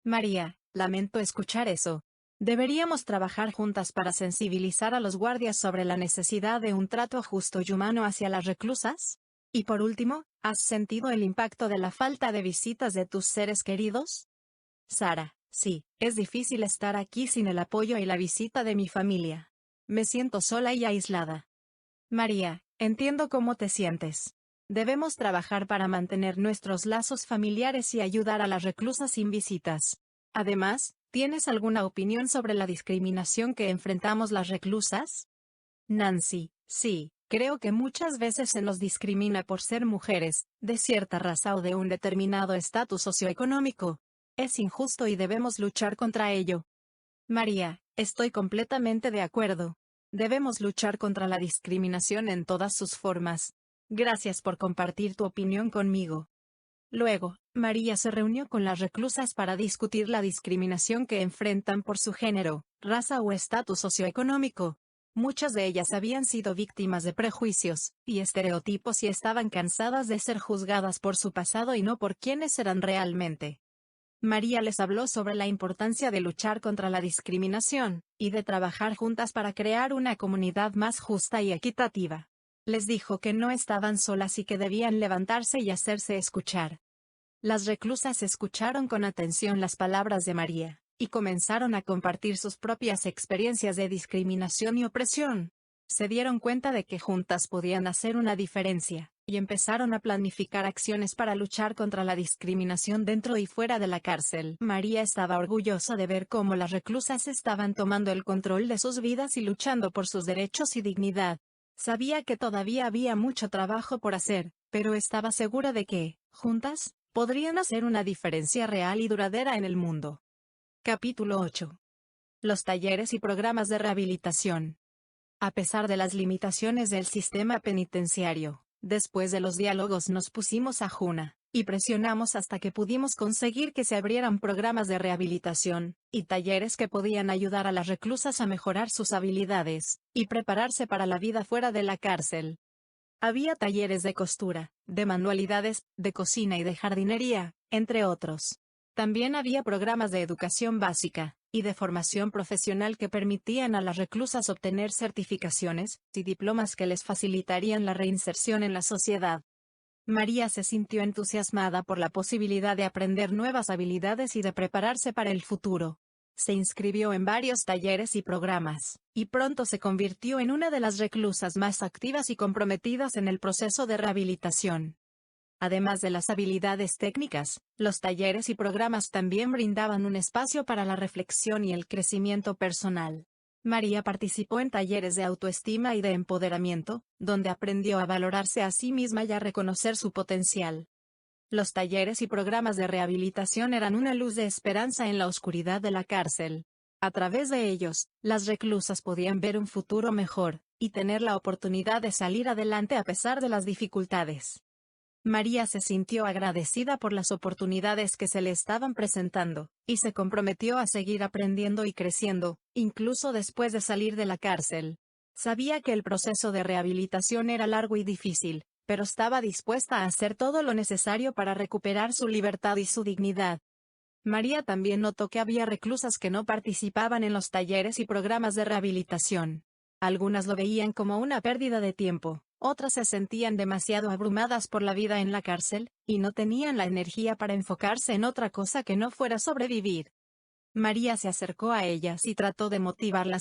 A: María: lamento escuchar eso. Deberíamos trabajar juntas para sensibilizar a los guardias sobre la necesidad de un trato justo y humano hacia las reclusas. Y por último, ¿has sentido el impacto de la falta de visitas de tus seres queridos? Sara: sí, es difícil estar aquí sin el apoyo y la visita de mi familia. Me siento sola y aislada. María: entiendo cómo te sientes. Debemos trabajar para mantener nuestros lazos familiares y ayudar a las reclusas sin visitas. Además, ¿tienes alguna opinión sobre la discriminación que enfrentamos las reclusas? Nancy: sí, creo que muchas veces se nos discrimina por ser mujeres, de cierta raza o de un determinado estatus socioeconómico. Es injusto y debemos luchar contra ello. María: estoy completamente de acuerdo. Debemos luchar contra la discriminación en todas sus formas. Gracias por compartir tu opinión conmigo. Luego, María se reunió con las reclusas para discutir la discriminación que enfrentan por su género, raza o estatus socioeconómico. Muchas de ellas habían sido víctimas de prejuicios y estereotipos y estaban cansadas de ser juzgadas por su pasado y no por quienes eran realmente. María les habló sobre la importancia de luchar contra la discriminación y de trabajar juntas para crear una comunidad más justa y equitativa. Les dijo que no estaban solas y que debían levantarse y hacerse escuchar. Las reclusas escucharon con atención las palabras de María, y comenzaron a compartir sus propias experiencias de discriminación y opresión. Se dieron cuenta de que juntas podían hacer una diferencia, y empezaron a planificar acciones para luchar contra la discriminación dentro y fuera de la cárcel. María estaba orgullosa de ver cómo las reclusas estaban tomando el control de sus vidas y luchando por sus derechos y dignidad. Sabía que todavía había mucho trabajo por hacer, pero estaba segura de que, juntas, podrían hacer una diferencia real y duradera en el mundo. Capítulo 8. Los talleres y programas de rehabilitación. A pesar de las limitaciones del sistema penitenciario, después de los diálogos nos pusimos a juna, y presionamos hasta que pudimos conseguir que se abrieran programas de rehabilitación, y talleres que podían ayudar a las reclusas a mejorar sus habilidades, y prepararse para la vida fuera de la cárcel. Había talleres de costura, de manualidades, de cocina y de jardinería, entre otros. También había programas de educación básica y de formación profesional que permitían a las reclusas obtener certificaciones y diplomas que les facilitarían la reinserción en la sociedad. María se sintió entusiasmada por la posibilidad de aprender nuevas habilidades y de prepararse para el futuro. Se inscribió en varios talleres y programas, y pronto se convirtió en una de las reclusas más activas y comprometidas en el proceso de rehabilitación. Además de las habilidades técnicas, los talleres y programas también brindaban un espacio para la reflexión y el crecimiento personal. María participó en talleres de autoestima y de empoderamiento, donde aprendió a valorarse a sí misma y a reconocer su potencial. Los talleres y programas de rehabilitación eran una luz de esperanza en la oscuridad de la cárcel. A través de ellos, las reclusas podían ver un futuro mejor, y tener la oportunidad de salir adelante a pesar de las dificultades. María se sintió agradecida por las oportunidades que se le estaban presentando, y se comprometió a seguir aprendiendo y creciendo, incluso después de salir de la cárcel. Sabía que el proceso de rehabilitación era largo y difícil, pero estaba dispuesta a hacer todo lo necesario para recuperar su libertad y su dignidad. María también notó que había reclusas que no participaban en los talleres y programas de rehabilitación. Algunas lo veían como una pérdida de tiempo, otras se sentían demasiado abrumadas por la vida en la cárcel, y no tenían la energía para enfocarse en otra cosa que no fuera sobrevivir. María se acercó a ellas y trató de motivarlas